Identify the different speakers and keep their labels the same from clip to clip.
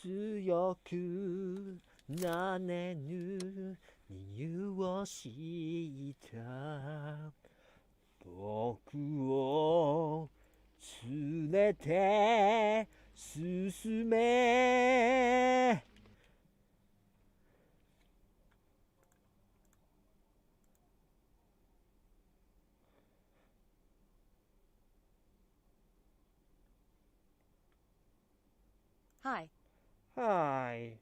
Speaker 1: 強くなれぬ理由を知った僕を連れて進め
Speaker 2: Hi.
Speaker 1: Hi.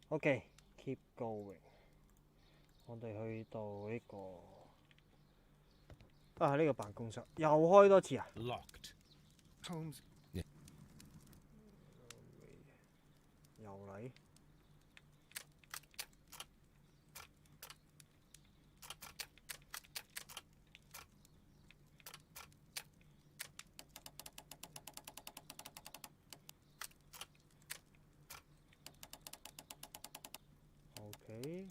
Speaker 1: Okay, keep going. 我哋去到呢個呢個辦公室又開多次啊
Speaker 3: Locked. Holmes. Yeah.
Speaker 1: 又嚟。OK。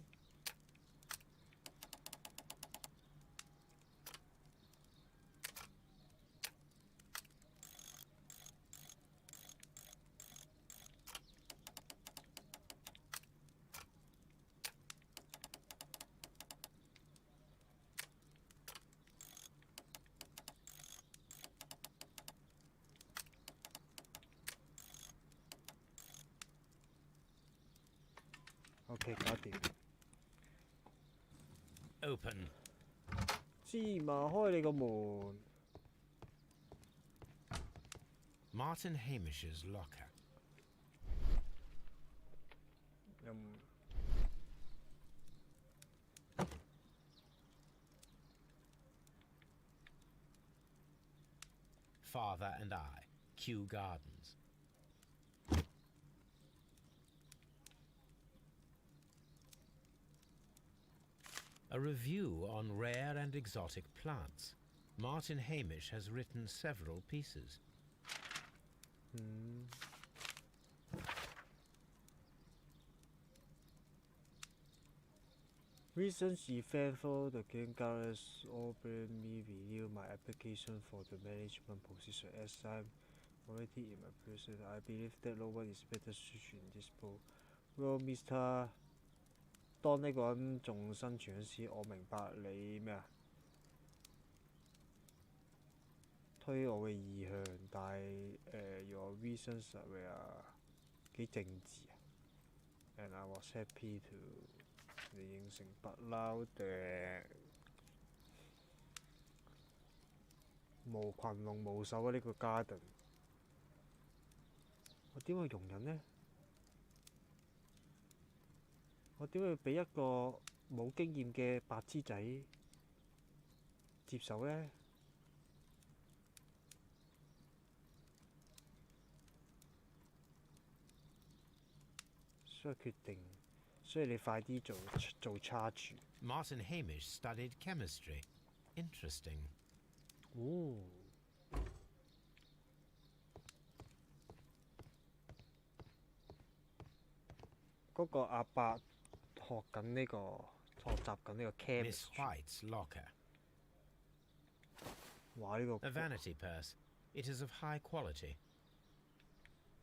Speaker 1: OK，搞掂。
Speaker 3: Open.
Speaker 1: 芝麻開你個門。
Speaker 3: Martin Hamish's locker. Father and I, Kew Gardens. A review on rare and exotic plants. Martin Hamish has written several pieces.
Speaker 1: Recent event for the King Gardens ordered me review my application for the management position. As I'm already in my person, I believe that no one is better suited in this role. Well, Mr. 當呢個人仲生存嗰時，我明白你咩啊？推我嘅意向，但係your reasons were 幾政治啊 ？And I was happy to 你應承不嬲嘅無群龍無首啊！呢個 garden， 我點會容忍呢？我點會俾一個冇經驗嘅白痴仔接手呢？所以決定，所以你快啲做 charge。Martin
Speaker 3: Hamish studied chemistry. Interesting.
Speaker 1: 哦。嗰個阿伯學習緊呢個
Speaker 3: Miss
Speaker 1: chemistry。White's
Speaker 3: locker.
Speaker 1: 哇！呢個
Speaker 3: A vanity purse. It is of high quality.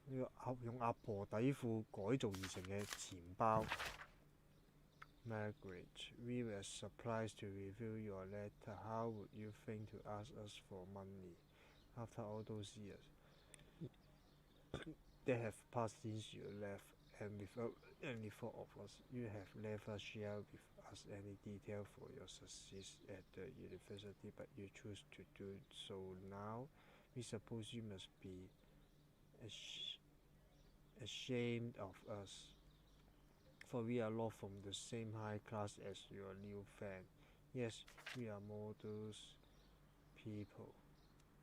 Speaker 1: 呢個用阿婆底褲改造而成嘅錢包。Margaret, we were surprised to review your letter. How would you think to ask us for money after all those years that have passed since you left, and without any thought of us, you have never shared with us any detail for your success at the university, but you choose to do so now. We suppose you must be ashamed of us, for we are not from the same high class as your new friend. Yes, we are models people,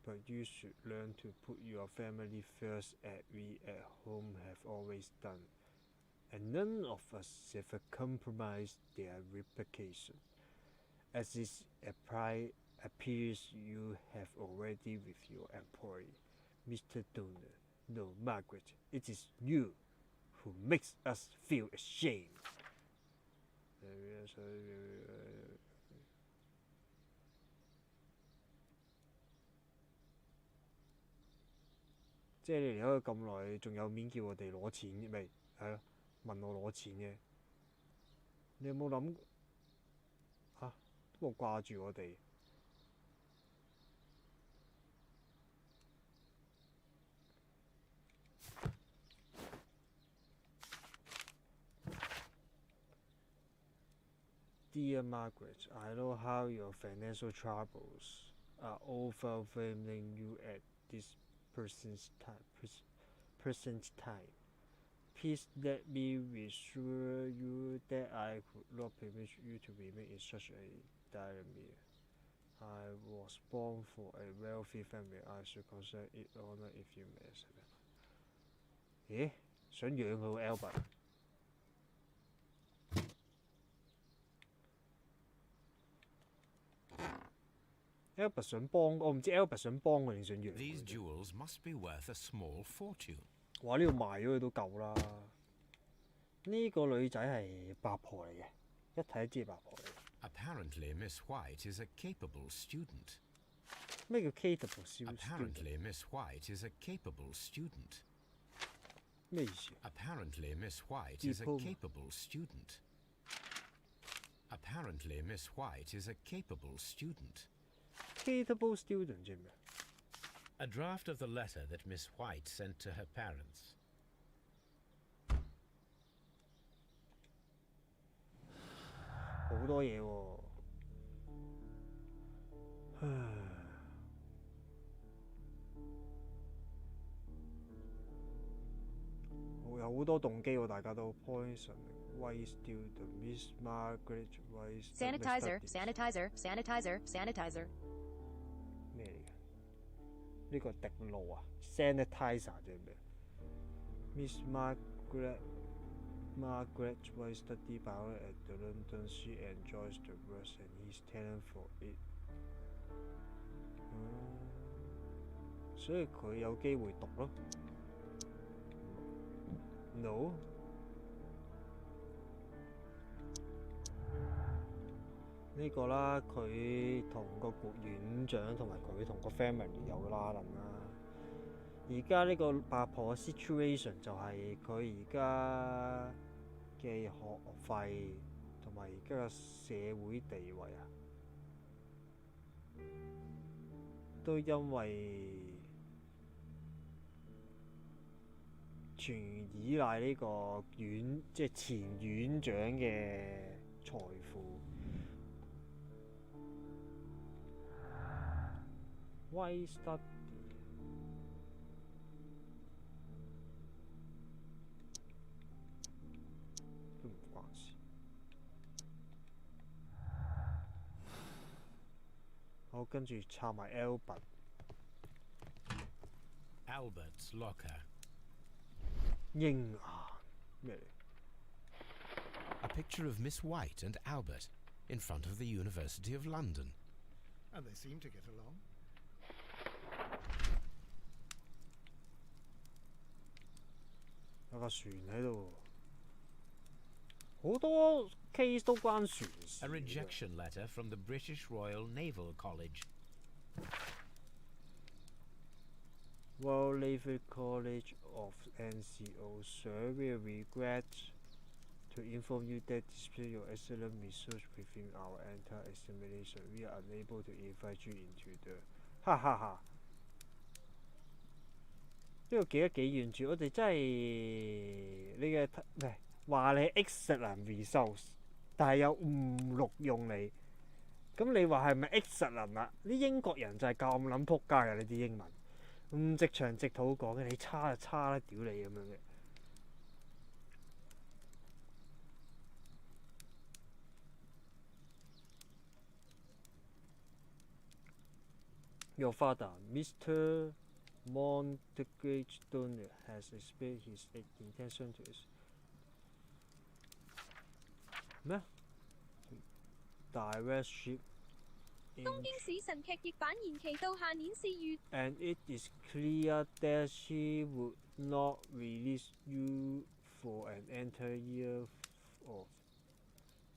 Speaker 1: but you should learn to put your family first as we at home have always done. And none of us ever compromise their reputation, as it appears you have already with your employee, Mr. Donner. No, Margaret, it is you who makes us feel ashamed. 即係你離開咁耐，仲有面叫我哋攞錢未？係咯，問我攞錢嘅。你有冇諗嚇？都冇掛住我哋。Dear Margaret, I know how your financial troubles are overwhelming you at this present time. Please let me reassure you that I could not permit you to remain in such a dilemma. I was born for a wealthy family. I should consider it honor if you may accept it. 咦？想養佢喎 Albert。Albert 想幫，我唔知 Albert 想幫佢定想養佢。
Speaker 3: These jewels must be worth a small fortune.
Speaker 1: 哇！呢度賣咗佢都夠啦。呢個女仔係八婆嚟嘅，一睇就知係八婆嚟嘅。
Speaker 3: Apparently, Miss White is a capable student.
Speaker 1: 咩叫 capable student？
Speaker 3: Apparently, Miss White is a capable student.
Speaker 1: 咩意思
Speaker 3: Apparently, Miss White is a capable student. Apparently, Miss White is a capable student.
Speaker 1: Capable student 知唔知
Speaker 3: A draft of the letter that Miss White sent to her parents.
Speaker 1: 好多嘢喎。有好多動機喎，大家都 poison white student Miss Margaret White
Speaker 2: Sanitizer, sanitizer, sanitizer, sanitizer.
Speaker 1: 咩嚟嘅？呢個滴露啊 ，sanitizer 即係咩 ？Miss Margaret White study biology at the London. She enjoys the work and his talent for it. 所以佢有機會讀咯。No。呢個啦，佢同個院長同埋佢同個 family 有拉楞啦。而家呢個八婆 situation 就係佢而家嘅學費同埋而家嘅社會地位啊，都因為全依賴呢個即係前院長嘅財富。Why study？ 都唔關事。好，跟住插埋 Albert。
Speaker 3: Albert's locker.
Speaker 1: 鷹眼咩嚟？
Speaker 3: A picture of Miss White and Albert in front of the University of London.
Speaker 4: And they seem to get along.
Speaker 1: 有架船喺度，好多 case 都關船事。
Speaker 3: A rejection letter from the British Royal Naval College.
Speaker 1: Royal Naval College of NCO, sir, we regret to inform you that despite your excellent research within our entire examination, we are unable to invite you into the 哈哈哈。呢個記得幾遠住，我哋真係你嘅話你 excellent results，但係又唔錄用你，咁你話係咪 excellent 啊？啲英國人就係咁撚仆街啊！你啲英文唔直腸直肚講嘅，你差就差啦，屌你咁樣嘅。Your father, Mr. Montague Donner, has explained his intention to us. 咩 ？Direct ship.
Speaker 5: 東京市神劇譯版延期到下年4月。
Speaker 1: And it is clear that she would not release you for an entire year of.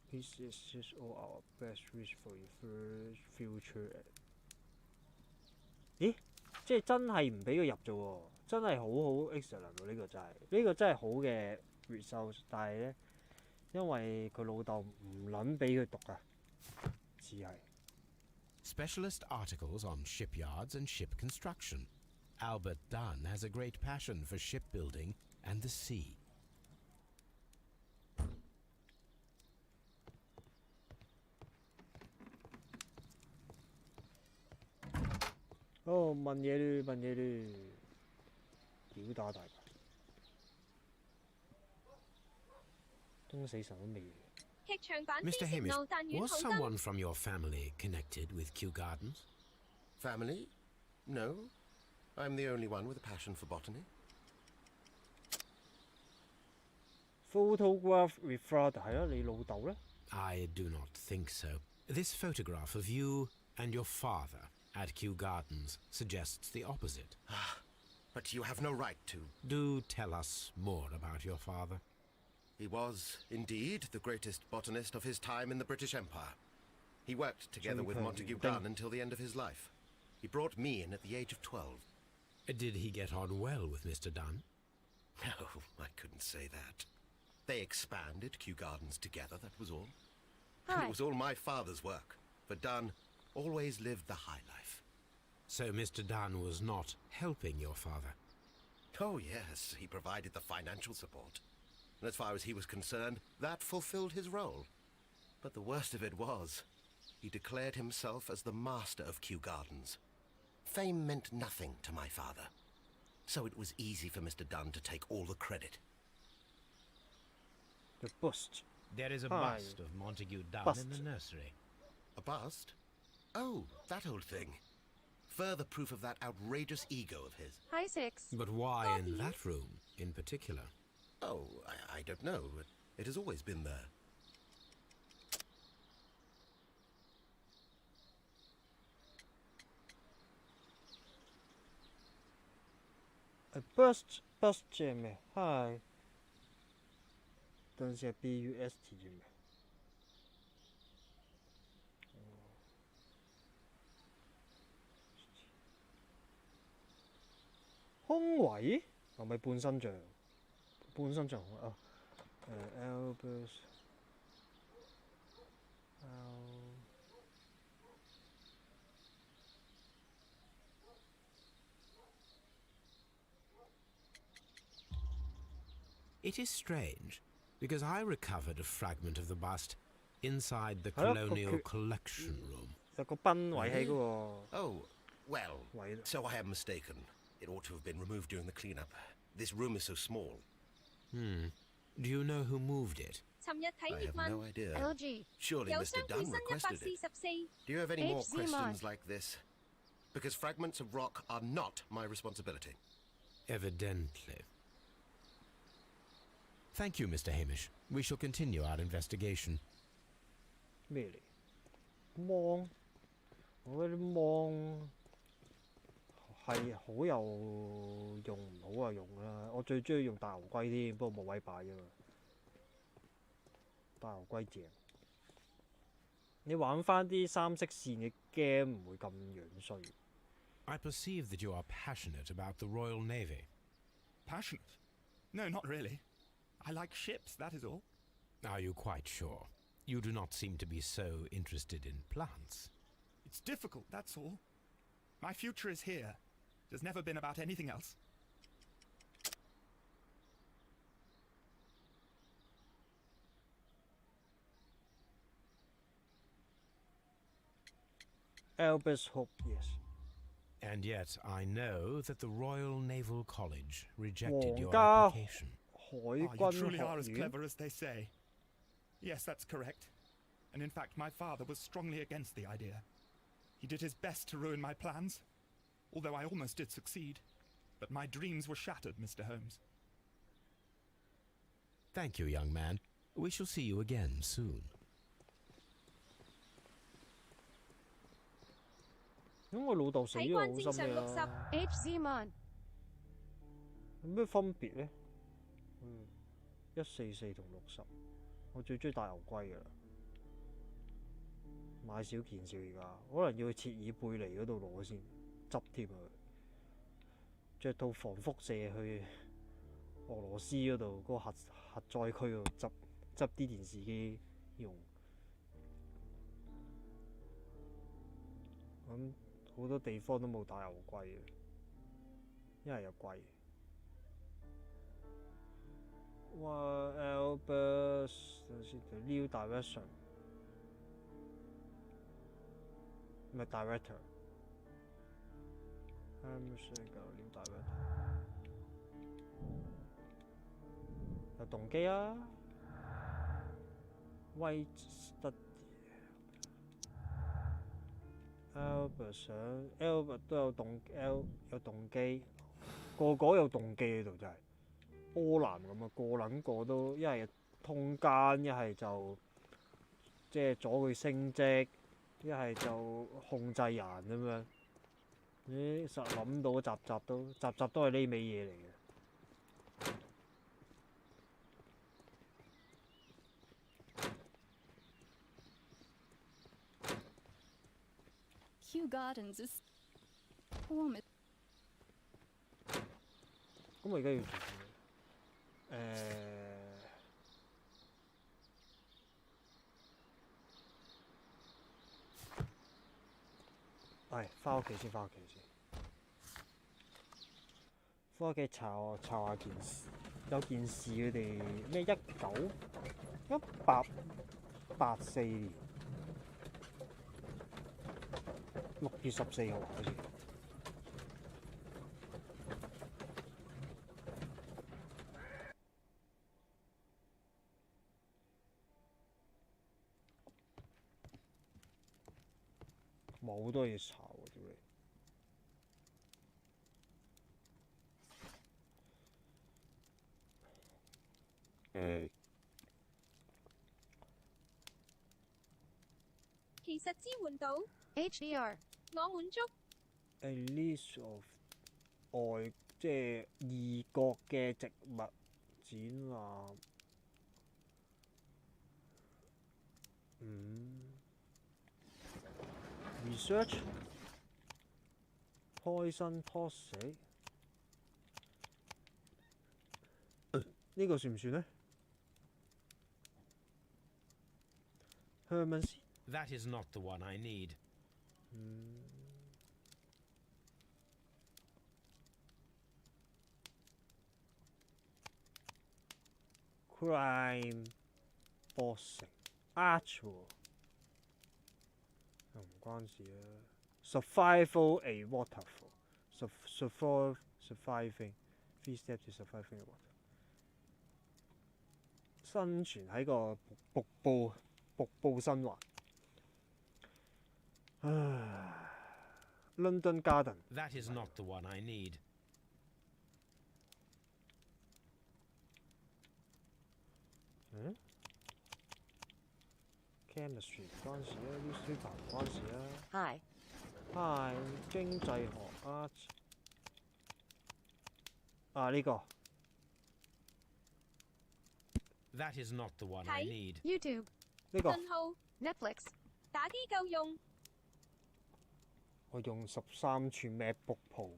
Speaker 1: This is just all our best wish for your future. 咦？即係真係唔俾佢入啫喎！真係好好 excellent 喎！呢個真係好嘅 result， 但係咧，因為佢老豆唔撚俾佢讀啊，只係。
Speaker 3: Specialist articles on shipyards and ship construction. Albert Dunn has a great passion for shipbuilding and the sea.
Speaker 1: 哦，問嘢嘞，屌打大㗎，東死神都未。
Speaker 5: 劇場版之
Speaker 3: Mr.
Speaker 5: 前
Speaker 3: Hamish,
Speaker 5: 路彈丸
Speaker 3: was
Speaker 5: 好
Speaker 3: someone from your family connected with Kew Gardens?
Speaker 6: Family? No. I'm the only one with a passion for botany.
Speaker 1: Photograph with father 係啊，你老豆咧？
Speaker 3: I do not think so. This photograph of you and your father at Kew Gardens suggests the opposite.
Speaker 6: But you have no right to.
Speaker 3: Do tell us more about your father.
Speaker 6: He was, indeed, the greatest botanist of his time in the British Empire. He worked together with Montague Dunn until the end of his life. He brought me in at the age of 12.
Speaker 3: Did he get on well with Mr. Dunn?
Speaker 6: No, I couldn't say that. They expanded Kew Gardens together, that was all. And
Speaker 2: Hi.
Speaker 6: it was all my father's work, for Dunn always lived the high life.
Speaker 3: So Mr. Dunn was not helping your father?
Speaker 6: Oh, yes, he provided the financial support. And as far as he was concerned, that fulfilled his role. But the worst of it was, he declared himself as the master of Kew Gardens. Fame meant nothing to my father, so it was easy for Mr. Dunn to take all the credit.
Speaker 1: The bust.
Speaker 3: There is a
Speaker 1: Hi.
Speaker 3: bust of Montague Dunn
Speaker 1: Bust.
Speaker 3: in the nursery.
Speaker 6: A bust? Oh, that old thing. Further proof of that outrageous ego of his.
Speaker 2: Hi, Six.
Speaker 3: But why in that room in particular?
Speaker 6: Oh, I don't know. It has always been there.
Speaker 1: A bust 即係咩 ？Hi。等陣先係 BUST 啫咩？胸圍係咪半身像？半身像啊，Albert。
Speaker 3: It is strange, because I recovered a fragment of the bust inside the
Speaker 1: 係咯，
Speaker 3: Colonial Collection Room.
Speaker 1: 有個賓位喺嗰個
Speaker 6: Oh, well,
Speaker 1: 位度。
Speaker 6: so I am mistaken. It ought to have been removed during the cleanup. This room is so small.
Speaker 3: Do you know who moved it?
Speaker 5: 尋日睇
Speaker 6: I
Speaker 5: 葉
Speaker 6: have
Speaker 5: 問
Speaker 6: no idea.
Speaker 2: LG.
Speaker 6: Surely
Speaker 5: 有
Speaker 6: Mr.
Speaker 5: 雙
Speaker 6: Dunn
Speaker 5: 配身
Speaker 6: requested it.
Speaker 5: 144。
Speaker 6: Do you have any more
Speaker 2: HZ
Speaker 6: questions
Speaker 2: mark.
Speaker 6: like this? Because fragments of rock are not my responsibility.
Speaker 3: Evidently. Thank you, Mr. Hamish. We shall continue our investigation.
Speaker 1: 咩嚟？芒，我覺得啲芒係好有用，唔好有用啦。我最中意用大牛龜添，不過冇位擺啫嘛。大牛龜正。你玩翻啲三色線嘅 game 唔會咁樣衰。
Speaker 3: I perceive that you are passionate about the Royal Navy.
Speaker 7: Passionate? No, not really. I like ships, that is all.
Speaker 3: Are you quite sure? You do not seem to be so interested in plants.
Speaker 7: It's difficult, that's all. My future is here. It has never been about anything else.
Speaker 1: Albert's Hope, yes。
Speaker 3: And yet I know that the Royal Naval College rejected your
Speaker 1: 皇家
Speaker 3: application.
Speaker 1: 海
Speaker 7: You
Speaker 1: 軍
Speaker 7: truly are as
Speaker 1: 學院
Speaker 7: clever as they say. Yes, that's correct. And in fact, my father was strongly against the idea. He did his best to ruin my plans. although I almost did succeed. But my dreams were shattered, Mr. Holmes.
Speaker 3: Thank you, young man. We shall see you again soon.
Speaker 1: 咁我老豆死咗好
Speaker 5: 睇慣正常
Speaker 1: 心嘅
Speaker 5: 60
Speaker 1: 啦，
Speaker 2: HZ Mon.
Speaker 1: 有咩分別咧？144同60，我最中意大牛龜噶啦。買少見少而家，可能要去切爾貝尼嗰度攞先，執添啊！着套防輻射去俄羅斯嗰度嗰個核災區嗰度執啲電視機用。咁好多地方都冇大牛龜嘅，因為又貴。哇 Albert 等先 The New Direction 唔係 Director。I'm sure go New Director 有動機啊 White Study Albert 想 Albert 都有動機，個有動機喺度真係。柯南咁啊，個撚個都一係通姦，一係就即係阻佢升職，一係就控制人咁樣。你實諗到集集都係呢味嘢嚟嘅。
Speaker 8: Kew Gardens is warm.
Speaker 1: 咁我而家要做咩？係翻屋企先，翻屋企先。翻屋企查下件事，有件事佢哋咩1884年6月14號好似。冇好多嘢查喎，屌你！
Speaker 5: 其實支援到，
Speaker 2: HDR.
Speaker 5: 我滿足。
Speaker 1: A list of 即係異國嘅植物展覽。Research poison toxic 呢個算唔算呢 Herman
Speaker 3: That is not the one I need.
Speaker 1: Crime bossing actual 唔關事啊。Survival a waterfall surviving 3 steps to surviving a water 生存喺個瀑布生還。London Garden
Speaker 3: That is not the one I need.
Speaker 1: Chemistry 唔關事啊 Newspaper 唔關事啊。
Speaker 2: Hi.
Speaker 1: Hi 經濟學呢個
Speaker 3: That is not the one I need.
Speaker 2: YouTube.
Speaker 1: 呢個
Speaker 5: 信號
Speaker 2: Netflix.
Speaker 5: 打機夠用。
Speaker 1: 我用13寸 MacBook Pro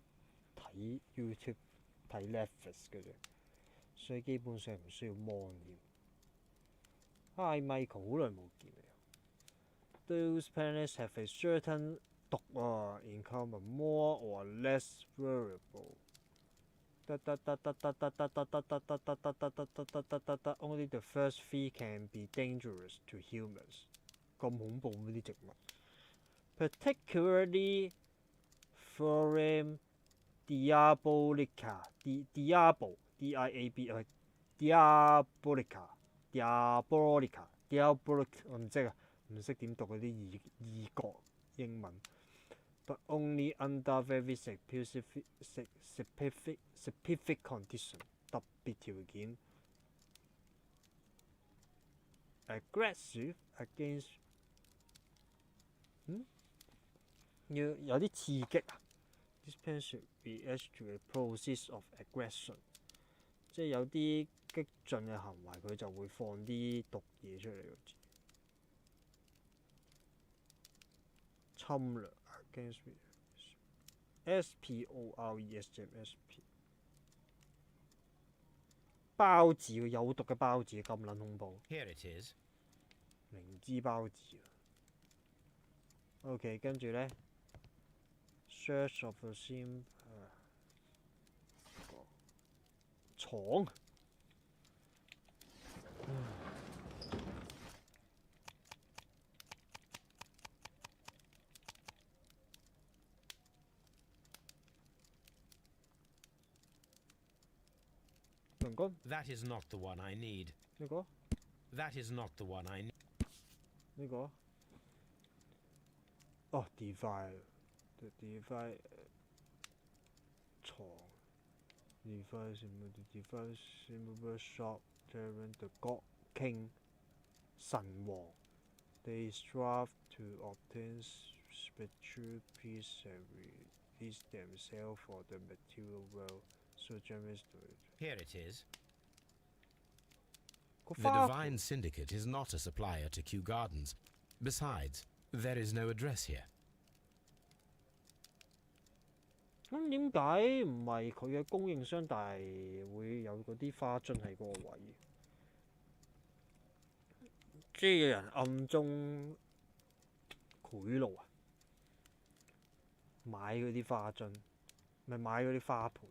Speaker 1: 睇 YouTube 睇 Netflix 嘅啫，所以基本上唔需要 mon 添。Hi Michael 好耐冇見你。Those planets have a certain 毒in common, more or less variable. Only the first three can be dangerous to humans. 咁恐怖咩啲植物 ？Particularly Forum diabolica, diabolica, diabolica， 我唔識啊，唔識點讀嗰啲異國英文。but only under very specific condition 特別條件。aggressive against 要有啲刺激啊。This pen should react to a process of aggression， 即係有啲激進嘅行為，佢就會放啲毒嘢出嚟個字。侵略 against SPORESMSP 包字個有毒嘅包字咁撚恐怖。
Speaker 3: Here it is。
Speaker 1: 明知包字。OK， 跟住咧 ，search of the same 床。龍哥，
Speaker 3: That is not the one I need.
Speaker 1: 呢個
Speaker 3: That is not the one I need.
Speaker 1: 呢個哦 ，divide，the divide 床 ，divide divide symbol shop turn the god king 神王 ，they strive to obtain spiritual peace and release themselves for the material world. So James
Speaker 3: Here it is.
Speaker 1: 個
Speaker 3: The
Speaker 1: 花
Speaker 3: Divine Syndicate is not a supplier to Kew Gardens. Besides, there is no address here.
Speaker 1: 咁點解唔係佢嘅供應商，但係會有嗰啲花樽喺嗰個位？即係有人暗中賄賂啊！買嗰啲花樽，咪買嗰啲花盆。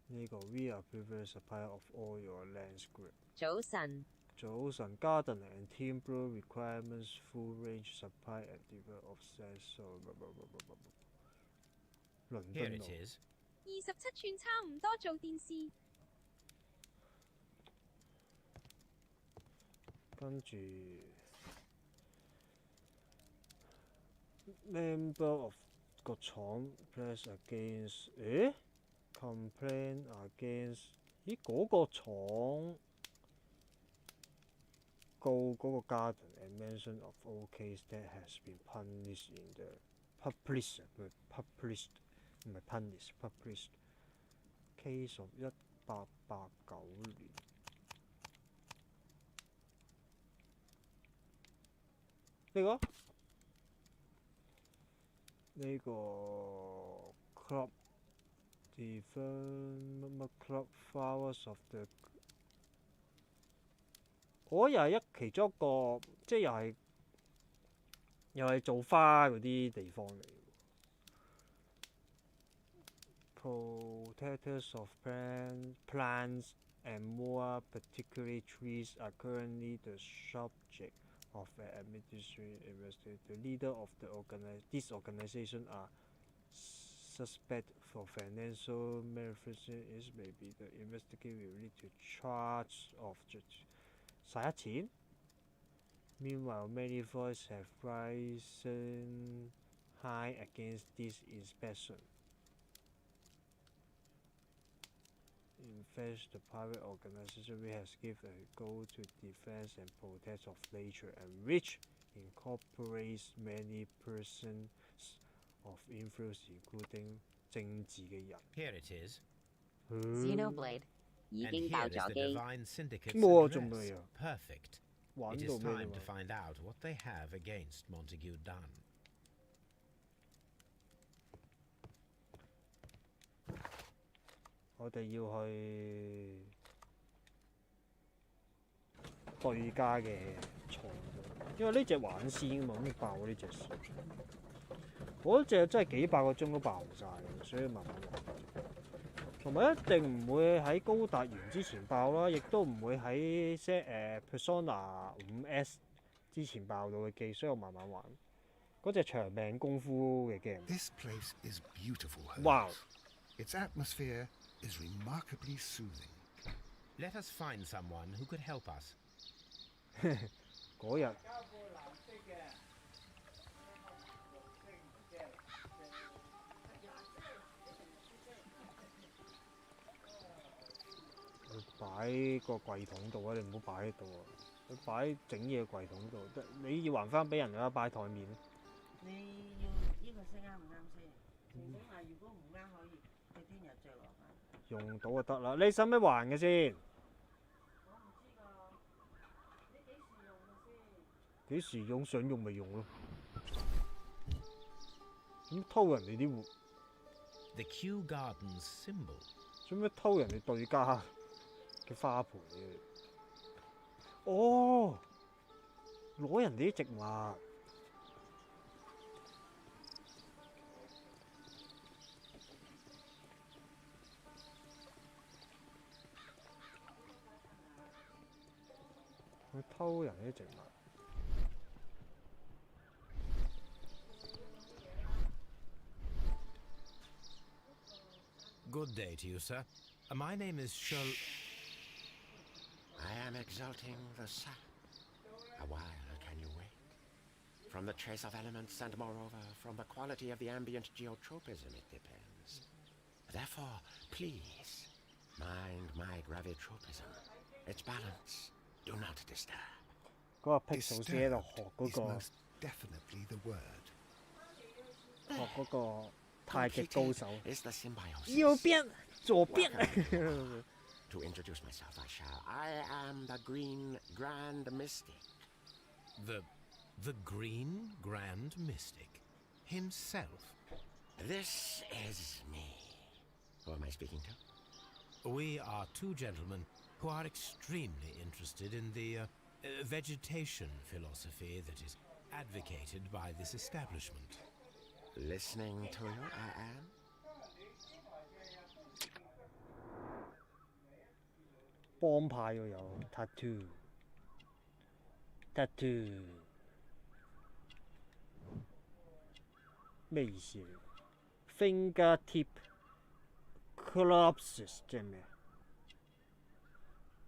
Speaker 1: 呢個 We are preferred supplier of all your landscape。
Speaker 2: 早晨，
Speaker 1: 早晨 ，garden and timber requirements full range supply and deliver of sales。倫
Speaker 3: Here
Speaker 1: 敦
Speaker 3: it
Speaker 1: 路。
Speaker 3: is.
Speaker 5: 27寸差唔多做電視。
Speaker 1: 跟住 member of 個廠 press against， complain against， 咦嗰個廠告嗰個 garden and mention of all case that has been punished in the published 唔係 published case of 1889年。呢個 club different 乜 club flowers of the， 我又係其中一個，即係又係做花嗰啲地方嚟。Protectors of plants and more particularly trees are currently the subject of an administrative investigation. The leader of this organization are suspect for financial malfeasance. Maybe the investigator will lead to charge of 使錢。Meanwhile, many voices have risen high against this inspection. In fact, the private organization has given a goal to defense and protect of nature, and which incorporates many persons of influence, including 政治嘅人。
Speaker 3: Here it is.
Speaker 2: Xenoblade 已
Speaker 3: And
Speaker 2: 經爆
Speaker 3: here is
Speaker 2: 咗
Speaker 3: the
Speaker 2: 機。
Speaker 3: Divine Syndicate's
Speaker 1: 冇啊，仲
Speaker 3: address.
Speaker 1: 未啊，
Speaker 3: Perfect.
Speaker 1: 玩
Speaker 3: It
Speaker 1: 到
Speaker 3: is
Speaker 1: 咩
Speaker 3: time
Speaker 1: 啫
Speaker 3: to
Speaker 1: 嘛？
Speaker 3: find out what they have against Montague Dunn.
Speaker 1: 我哋要去對家嘅床度，因為呢隻玩先㗎嘛，咁爆呢隻先。嗰隻真係幾百個鐘都爆唔晒，所以慢慢玩。同埋一定唔會喺高達完之前爆啦，亦都唔會喺Persona 5S 之前爆到嘅機，所以我慢慢玩。嗰隻長命功夫嘅 game。
Speaker 4: This place is beautiful, Holmes.
Speaker 1: Wow.
Speaker 4: Its atmosphere is remarkably soothing.
Speaker 3: Let us find someone who could help us.
Speaker 1: 嗰日擺個櫃桶度啊！你唔好擺喺度啊！你擺整嘢櫃桶度，你要還翻俾人啊！擺台面。
Speaker 9: 你要呢個色啱唔啱先？程總話如果唔啱可以，佢聽日着落翻。
Speaker 1: 用到就得啦。你使唔使還嘅先？
Speaker 9: 我唔知㗎，你幾時用嘅先？
Speaker 1: 幾時用？想用咪用咯。咁偷人哋啲活？
Speaker 3: The Kew Gardens symbol.
Speaker 1: 做咩偷人哋對家嘅花盆嘅？哦，攞人哋啲植物。去偷人啲植物。
Speaker 3: Good day to you, sir. My name is Sherlock.
Speaker 6: I am exalting the sun. A while can you wait? From the trace of elements and moreover from the quality of the ambient geotropism it depends. Therefore, please, mind my gravitropism. Its balance. Do not disturb.
Speaker 1: 嗰個 Pixel 師喺度學嗰
Speaker 4: Is
Speaker 1: 個
Speaker 4: most definitely the word.
Speaker 1: 學嗰個太極高手。
Speaker 6: Is the symbiosis.
Speaker 1: 右邊，左邊。
Speaker 6: To introduce myself, I am the Green Grand Mystic.
Speaker 3: The Green Grand Mystic himself.
Speaker 6: This is me. Who am I speaking to?
Speaker 3: We are two gentlemen who are extremely interested in the vegetation philosophy that is advocated by this establishment.
Speaker 6: Listening to you, I am.
Speaker 1: 幫派喎有 tattoo 咩意思？fingertip collapses 即係咩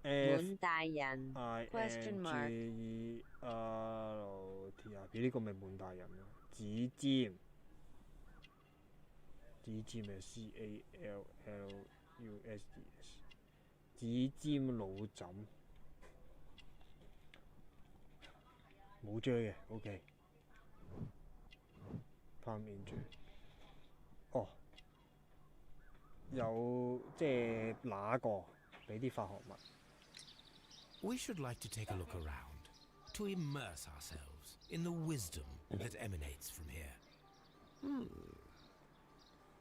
Speaker 2: 滿大人
Speaker 1: ？question
Speaker 2: mark
Speaker 1: mark 呢個咪滿大人咯？指尖咪 CALLUS。指尖腦枕冇追嘅 ，OK。翻面追，哦，有即係揦過俾啲化學物。
Speaker 3: We should like to take a look around, to immerse ourselves in the wisdom that emanates from here.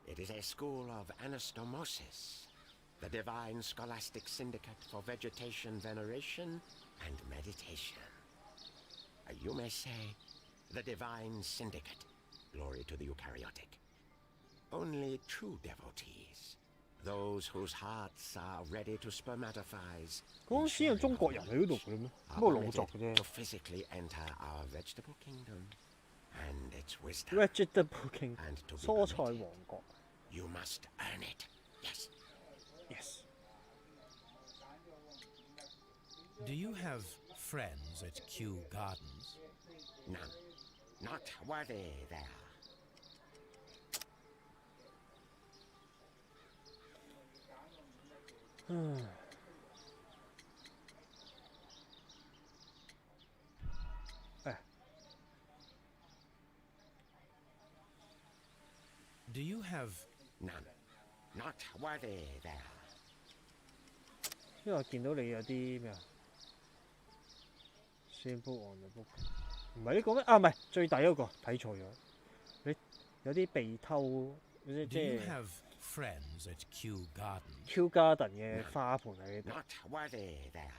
Speaker 6: It is a school of anastomosis, the divine scholastic syndicate for vegetation veneration and meditation. You may say, the divine syndicate, glory to the eukaryotic. Only true devotees, those whose hearts are ready to spermatophize.
Speaker 1: 嗰陣時有中國人喺嗰度嘅咩？不過老作嘅啫。
Speaker 6: To physically enter our vegetable kingdom and its wisdom.
Speaker 1: Vegetable King，
Speaker 6: And to be
Speaker 1: 蔬菜
Speaker 6: permitted,
Speaker 1: 王國。
Speaker 6: you must earn it. Yes.
Speaker 1: Yes。
Speaker 3: Do you have friends at Kew Gardens?
Speaker 6: None. Not worthy there.
Speaker 1: 誒
Speaker 3: Do you have
Speaker 6: None. Not worthy there.
Speaker 1: 因為我見到你有啲咩啊 ？Simple on the book， 唔係呢個咩？啊，唔係最底嗰個睇錯咗。你有啲被偷，即
Speaker 3: Do you
Speaker 1: 係
Speaker 3: have friends at Kew Gardens?
Speaker 1: Kew Garden 嘅花盆喺
Speaker 6: Not worthy there.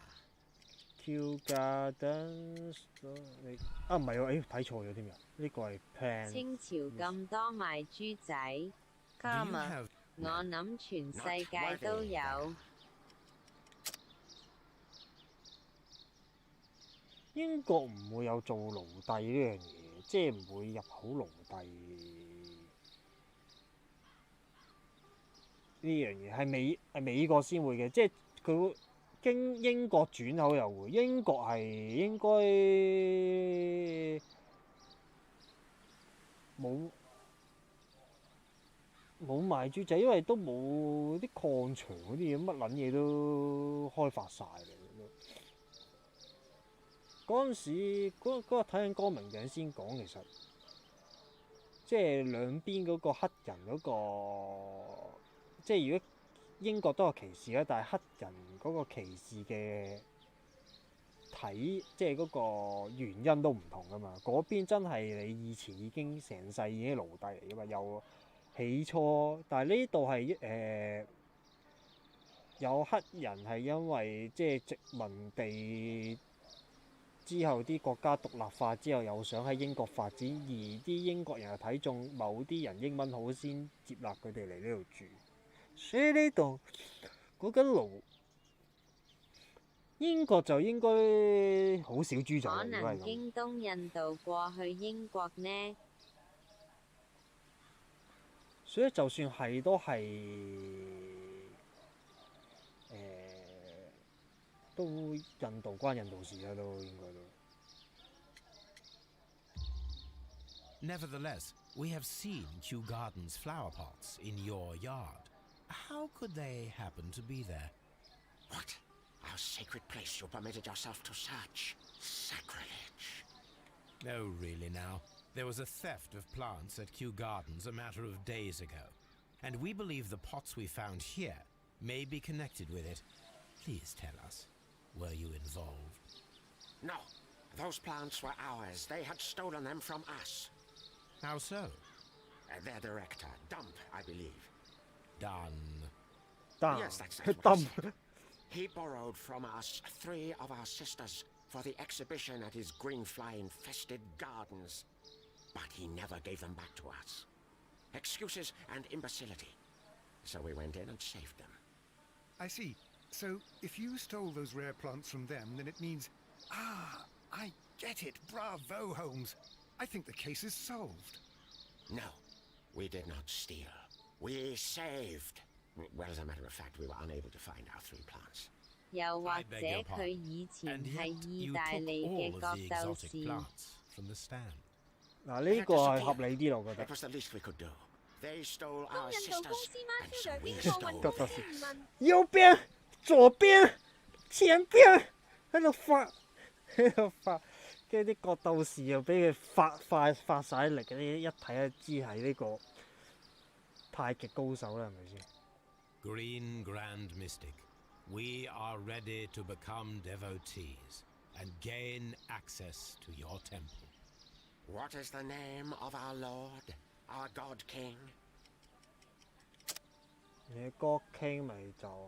Speaker 1: Kew Gardens， 你啊唔係喎，誒睇錯咗添啊！呢個係 plan。
Speaker 2: 清朝咁多賣豬仔
Speaker 3: Do you
Speaker 2: ，comma
Speaker 3: have
Speaker 2: 我諗全世界都有。
Speaker 1: 應英國唔會有做奴隸呢樣嘢，即係唔會入口奴隸呢樣嘢，係美國先會嘅，即係佢會經英國轉口又會，英國係應該冇賣豬仔，因為都冇啲礦場嗰啲嘢，乜撚嘢都開發晒啦。嗰陣時嗰日睇緊光明頂先講，其實即係兩邊嗰個黑人嗰個，即係如果英國都有歧視啦，但係黑人嗰個歧視嘅即係嗰個原因都唔同噶嘛。嗰邊真係你以前已經成世已經奴隸嚟噶嘛，又起初，但係呢度係有黑人係因為即係殖民地之後啲國家獨立化之後，又想喺英國發展，而啲英國人又睇中某啲人英文好，先接納佢哋嚟呢度住。所以呢度講緊英國就應該好少豬仔。
Speaker 2: 可能經東印度過去英國呢？
Speaker 1: 所以就算係都係都印度關印度事啦，都應該都。
Speaker 3: Nevertheless, we have seen Kew Gardens flower pots in your yard. How could they happen to be there?
Speaker 10: What? Our sacred place you permitted yourself to search? Sacrilege.
Speaker 3: No, really now. There was a theft of plants at Kew Gardens a matter of days ago, and we believe the pots we found here may be connected with it. Please tell us, were you involved?
Speaker 10: No. Those plants were ours. They had stolen them from us.
Speaker 3: How so?
Speaker 10: Their director, Dump, I believe.
Speaker 3: Done.
Speaker 10: Yes, that's what he said. He borrowed from us 3 of our sisters for the exhibition at his green fly-infested gardens. But he never gave them back to us. Excuses and imbecility. So we went in and saved them.
Speaker 4: I see. So, if you stole those rare plants from them, then it means... Ah, I get it. Bravo, Holmes. I think the case is solved.
Speaker 10: No, we did not steal. We saved. Well, as a matter of fact, we were unable to find our 3 plants.
Speaker 2: 又或者佢以前係意大利嘅角鬥士。
Speaker 1: 嗱，呢個係合理啲咯，我覺得。
Speaker 10: It was the least we could do. They stole
Speaker 5: 東
Speaker 10: our
Speaker 5: 印度公
Speaker 10: sisters,
Speaker 5: 司
Speaker 10: and so
Speaker 5: 孖
Speaker 10: we
Speaker 5: 超長
Speaker 10: stole
Speaker 5: 邊個運動
Speaker 10: theirs.
Speaker 5: 移民？
Speaker 1: 右邊、左邊、前邊喺度發，跟住啲角鬥士又俾佢發晒力，嗰一睇就知係呢個太極高手啦，係咪先
Speaker 3: ？Green Grand Mystic, we are ready to become devotees and gain access to your temple.
Speaker 10: What is the name of our Lord, our God King?
Speaker 1: 你國 King 咪就係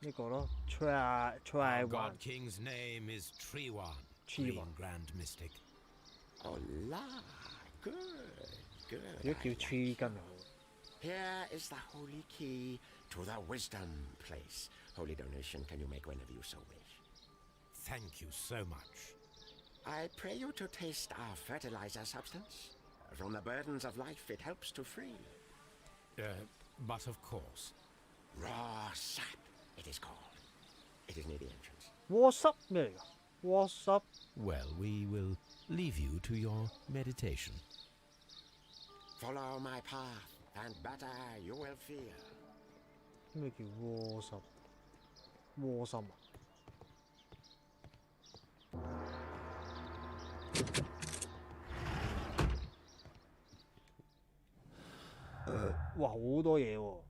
Speaker 1: 呢個咯 ，Try
Speaker 3: God King's name is Triwan, Green Grand Mystic.
Speaker 10: Oh la, good.
Speaker 1: 如果叫 Tree 根就好。
Speaker 10: Here is the holy key to the wisdom place. Holy donation can you make whenever you so wish.
Speaker 3: Thank you so much.
Speaker 10: I pray you to taste our fertilizer substance. From the burdens of life it helps to free.
Speaker 3: But of course.
Speaker 10: Raw sap, it is called. It is near the entrance.
Speaker 1: What's up 咩嚟㗎 ？What's up?
Speaker 3: Well, we will leave you to your meditation.
Speaker 10: Follow my path, and better you will feel.
Speaker 1: 咩叫窩心？窩心啊！哇，好多嘢喎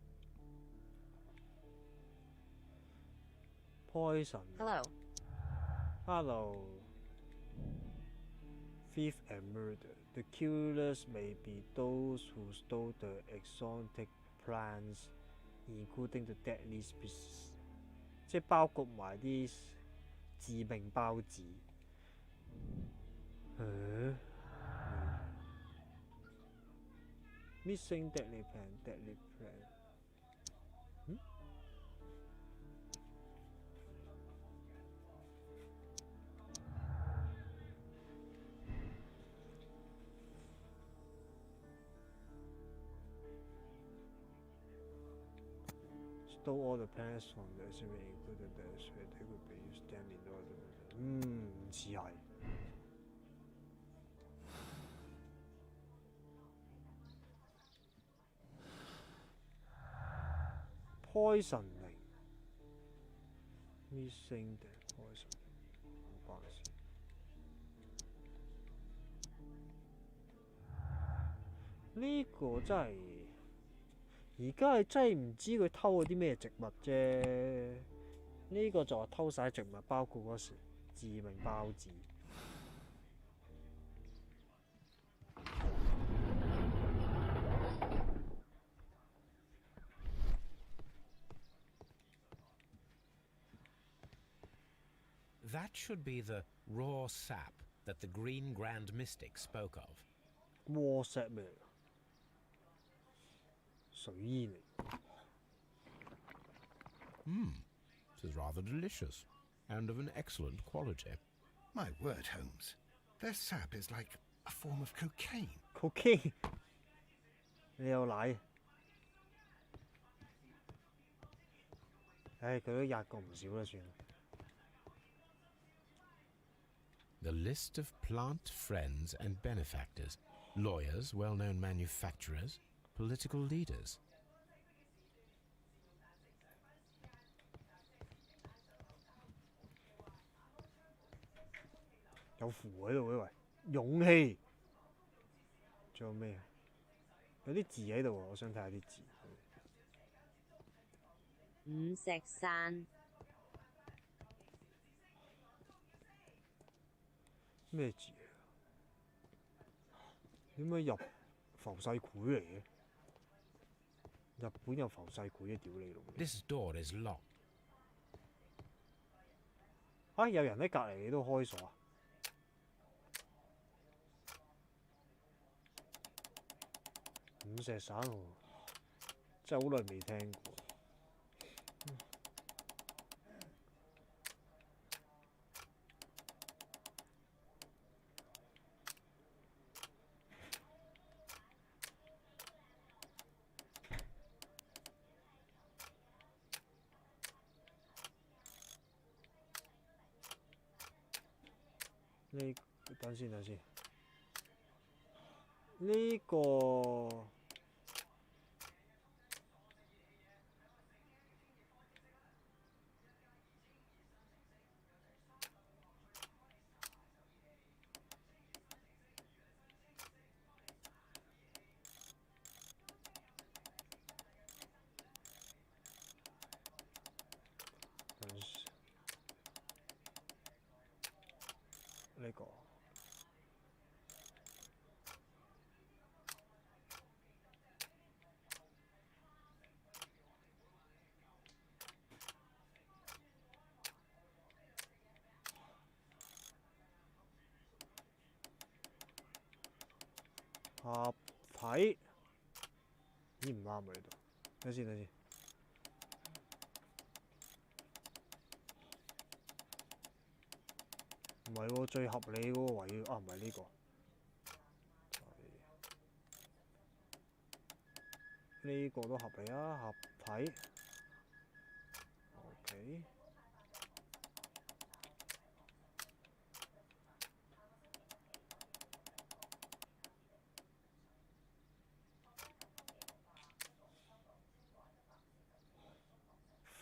Speaker 1: ！Poison。Hello。Thief and murder. The killers may be those who stole the exotic plants, including the deadly species， 即係包括埋啲致命孢子。Missing deadly plant。Though all the planets from the estimate included the sphere, they could be used them in order. 唔似係。Poisoning missing the poison 冇關事。呢個真係而家係真係唔知佢偷咗啲咩植物啫。呢個就係偷晒植物，包括嗰時致命孢子。
Speaker 3: That should be the raw sap that the Green Grand Mystic spoke of.
Speaker 1: raw sap 咩嚟㗎？水煙嚟。
Speaker 3: This is rather delicious, and of an excellent quality.
Speaker 4: My word, Holmes. Their sap is like a form of cocaine.
Speaker 1: Cocaine 你有奶？唉，佢都壓過唔少啦，算啦。
Speaker 3: The list of plant friends and benefactors, lawyers, well-known manufacturers, political leaders.
Speaker 1: 有符喺度嘅喂，勇氣。仲有咩？有啲字喺度喎，我想睇下啲字。
Speaker 2: 五石散。
Speaker 1: 咩字嚟㗎？點解入浮世繪嚟嘅？日本有浮世繪嘅屌你老味！
Speaker 3: This door is locked.
Speaker 1: 啊！有人喺隔離，你都開鎖啊？五石散喎，真係好耐未聽過。等先，呢個呢個。合體，咦唔啱啊呢度，等先。唔係喎，最合理嗰個位啊，唔係呢個，呢個都合理啊，合體。OK。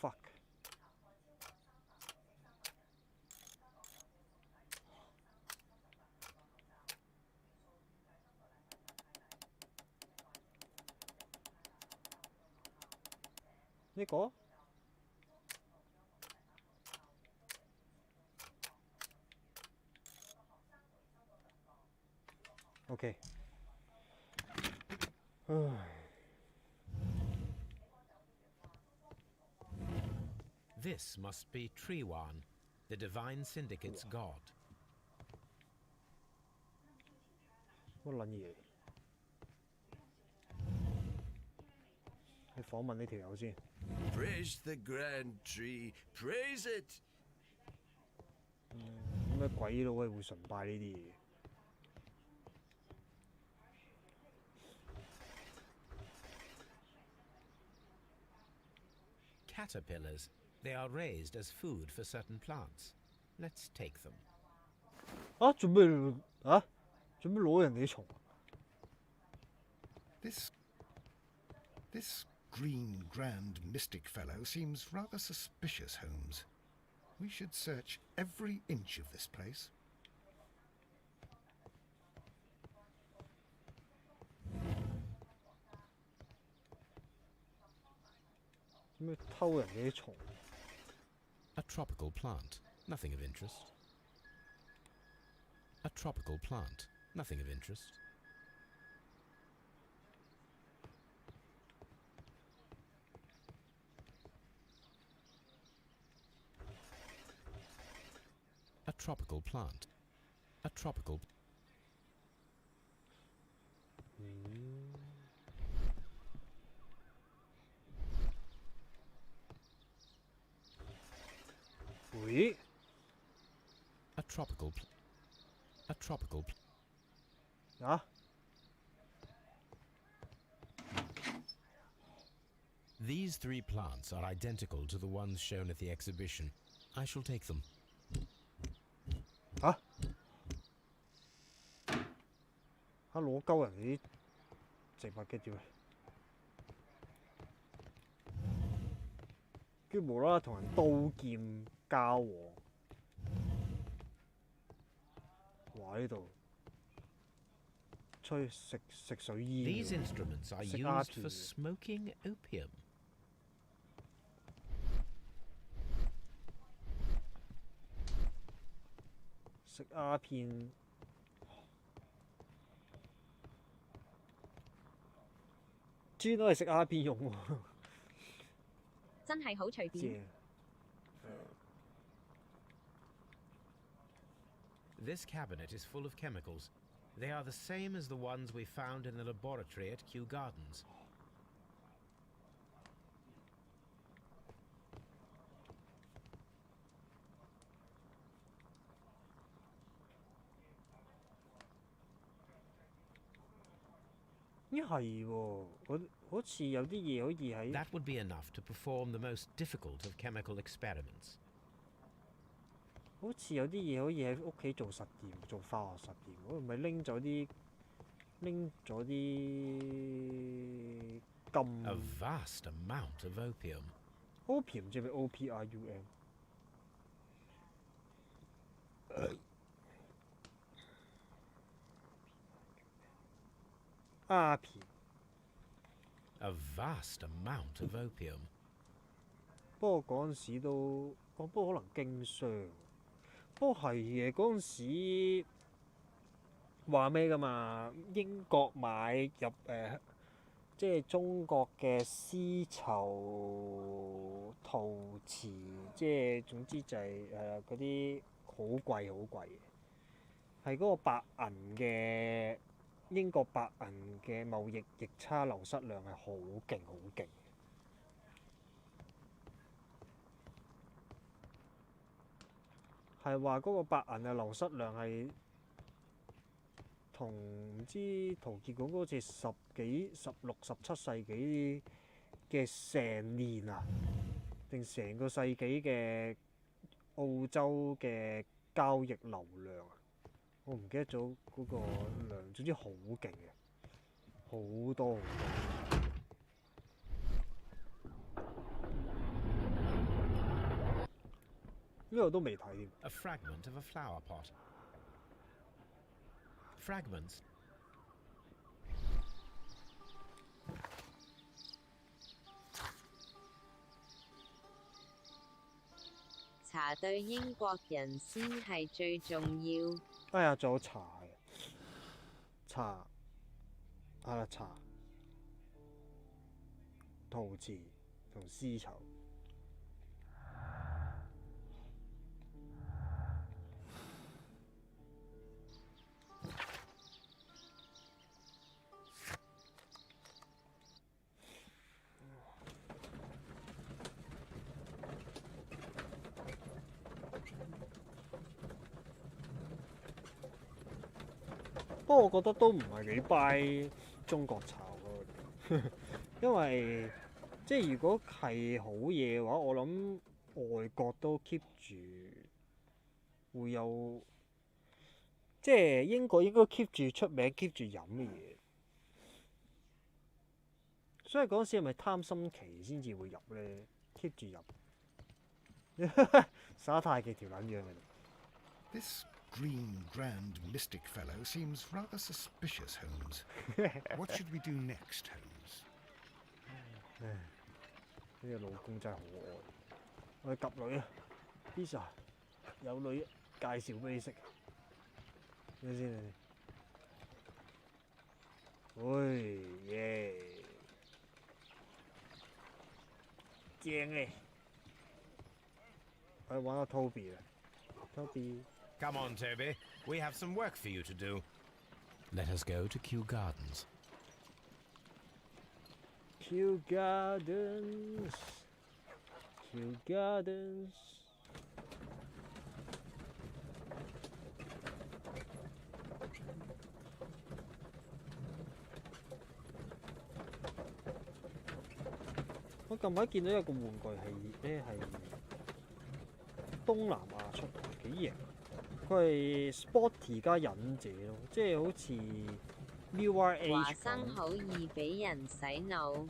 Speaker 1: fuck。呢個？OK。唉。
Speaker 3: This must be Triwan, the Divine Syndicate's god.
Speaker 1: 乜撚嘢？你訪問呢條友先。
Speaker 6: Praise the grand tree, praise it！
Speaker 1: 咩鬼佬會崇拜呢啲嘢
Speaker 3: caterpillars. They are raised as food for certain plants. Let's take them.
Speaker 1: 啊，做咩啊？做咩攞人哋啲蟲
Speaker 4: ？This green grand mystic fellow seems rather suspicious, Holmes. We should search every inch of this place.
Speaker 1: 做咩偷人哋啲蟲？
Speaker 3: A tropical plant, nothing of interest. A tropical plant, nothing of interest. A tropical plant. A tropical.
Speaker 1: 喂
Speaker 3: A tropical. A tropical.
Speaker 1: 啊？
Speaker 3: These 3 plants are identical to the ones shown at the exhibition. I shall take them.
Speaker 1: 嚇？嚇攞鳩人哋啲植物嘅點？跟住無啦啦同人刀劍交往，哇！呢度吹食水煙
Speaker 3: These
Speaker 1: 喎
Speaker 3: instruments are
Speaker 1: 食鴉
Speaker 3: used
Speaker 1: 片
Speaker 3: for
Speaker 1: 嘅
Speaker 3: smoking opium.
Speaker 1: 食鴉片，專攞嚟食鴉片用喎，
Speaker 5: 真係好隨便。
Speaker 1: 正。
Speaker 3: This cabinet is full of chemicals. They are the same as the ones we found in the laboratory at Kew Gardens.
Speaker 1: 咦係喎，好似有啲嘢可以喺
Speaker 3: That would be enough to perform the most difficult of chemical experiments.
Speaker 1: 好似有啲嘢可以喺屋企做實驗，做化學實驗。我唔係拎咗啲金
Speaker 3: A vast amount of opium.
Speaker 1: opium 即係 OPRUM。鴉片。
Speaker 3: A vast amount of opium.
Speaker 1: 不過嗰陣時都，不過可能經商。不過係嘅，嗰陣時話咩㗎嘛？英國買入即係中國嘅絲綢陶瓷，即係總之就係嗰啲好貴好貴嘅，係嗰個白銀嘅英國白銀嘅貿易逆差流失量係好勁好勁。 係話嗰個白銀嘅流失量係同唔知陶傑講嗰次16、17世紀嘅成年啊，定成個世紀嘅澳洲嘅交易流量啊，我唔記得咗嗰個量，總之好勁嘅，好多好多。 呢個都未睇添。
Speaker 3: A fragment of a flower pot. Fragments.
Speaker 2: 茶對英國人先係最重要。
Speaker 1: 哎呀，仲有茶嘅，茶係啦，茶、陶瓷同絲綢。 不過我覺得都唔係幾 buy 中國茶喎，因為即係如果係好嘢嘅話，我諗外國都 keep 住會有，即係英國應該 keep 住出名 keep 住飲嘅嘢。所以嗰陣時係咪貪心期先至會入咧 ？keep 住入，耍太極條撚樣嘅。
Speaker 4: This green, grand, mystic fellow seems rather suspicious, Holmes. What should we do next, Holmes?
Speaker 1: 呢個老公真係好愛。我去及女啊 ，Lisa 有女介紹俾你識。睇先你。喂耶！正嘅。我揾下 Toby 啦 ，Toby。Come
Speaker 3: on, Toby. We have some work for you to do. Let us go to Kew Gardens.
Speaker 1: Kew Gardens. Kew Gardens. 我近排見到有個玩具係咧係東南亞出，幾型。佢係 sporty 加忍者咯，即係好似 Mirror Age
Speaker 2: 華生好易俾人洗腦。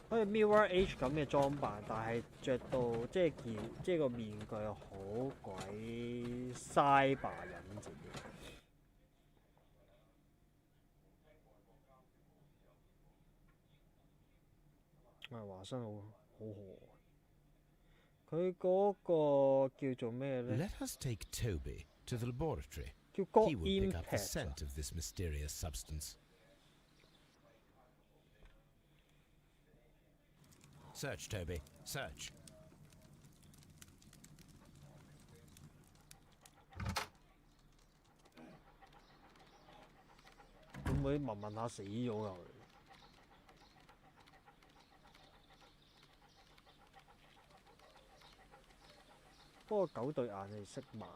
Speaker 1: 好似 Mirror Age 咁嘅裝扮，但係着到即係個面具好鬼 cyber 忍者。華生好可愛。佢嗰個叫做咩咧
Speaker 3: Let us take Toby to the laboratory.
Speaker 1: 叫 God
Speaker 3: He will pick up the
Speaker 1: Impact
Speaker 3: scent of this mysterious substance. Search, Toby. Search.
Speaker 1: 會唔會聞下死咗㗎？不過狗對眼係色盲，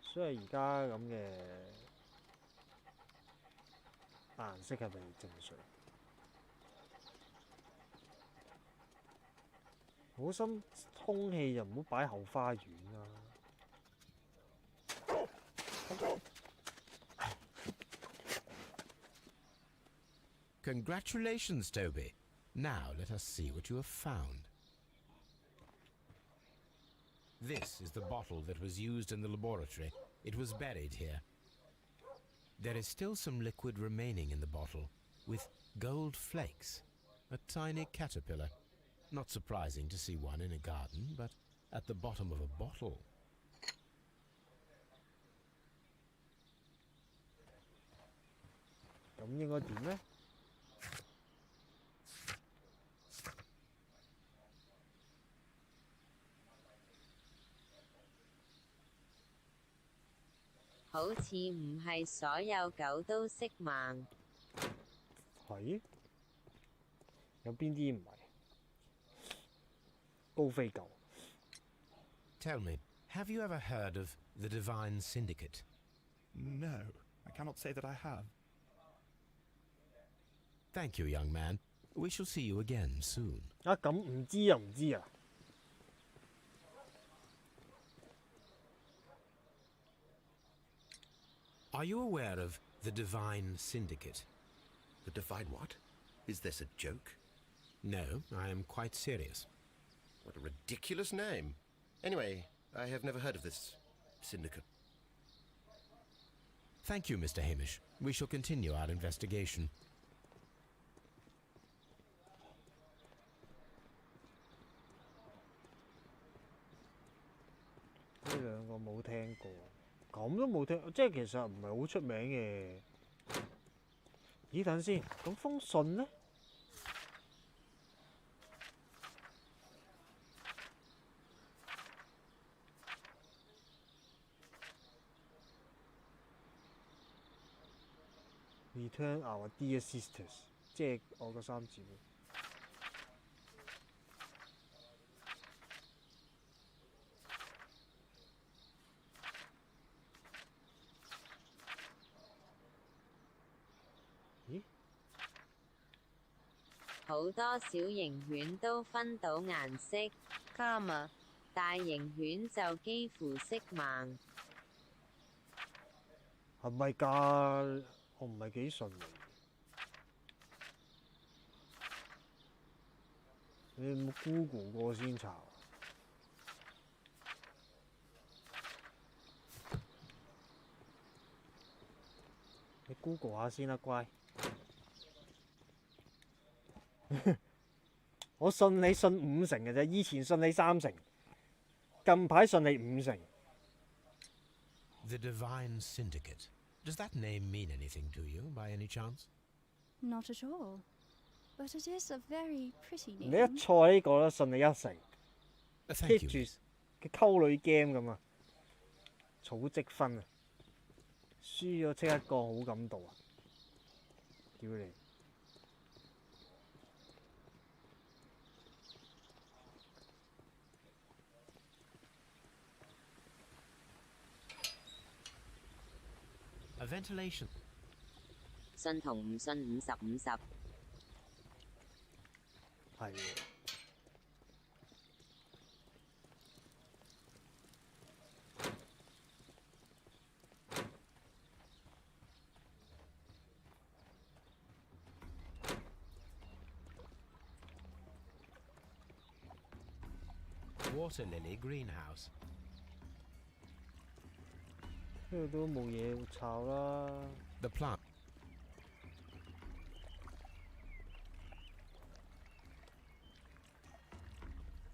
Speaker 1: 所以而家咁嘅顏色係咪正常？好心空氣就唔好擺後花園啦。
Speaker 3: Congratulations, Toby. Now let us see what you have found. This is the bottle that was used in the laboratory. It was buried here. There is still some liquid remaining in the bottle, with gold flakes, a tiny caterpillar. Not surprising to see one in a garden, but at the bottom of a bottle.
Speaker 1: 咁應該點呢？
Speaker 2: 好似唔係所有狗都色盲。
Speaker 1: 係？有邊啲唔係？高飛狗。
Speaker 3: Tell me, have you ever heard of the Divine Syndicate?
Speaker 7: No, I cannot say that I have.
Speaker 3: Thank you, young man. We shall see you again soon.
Speaker 1: 啊，咁唔知啊，唔知啊。
Speaker 3: Are you aware of the Divine Syndicate?
Speaker 6: The Divine what? Is this a joke?
Speaker 3: No, I am quite serious.
Speaker 6: What a ridiculous name. Anyway, I have never heard of this syndicate.
Speaker 3: Thank you, Mr. Hamish. We shall continue our investigation.
Speaker 1: 呢兩個冇聽過，咁都冇聽，即係其實唔係好出名嘅。咦，等先，咁封信呢？Return our dear sisters， 即係我個三姊妹。咦？
Speaker 2: 好多小型犬都分到顏色，大型犬就幾乎色盲。
Speaker 1: 係咪㗎？我唔係幾順利。你有冇 Google 過先查？你 Google 下先啦，乖。我信你信5成嘅啫，以前信你3成，近排信你5成。
Speaker 3: The Divine Syndicate. Does that name mean anything to you, by any chance?
Speaker 8: Not at all. But it is a very pretty
Speaker 1: 你
Speaker 8: name.
Speaker 1: 一錯呢個咧，信你1成。
Speaker 3: Thank
Speaker 1: keep
Speaker 3: you.
Speaker 1: 住嘅溝女 game 咁啊，儲積分啊，輸咗即刻降好感度啊！屌你！A
Speaker 3: ventilation.
Speaker 2: 信同唔信50-50。
Speaker 1: 係喎。
Speaker 3: Water lily greenhouse.
Speaker 1: 呢度都冇嘢炒啦。
Speaker 3: The plant.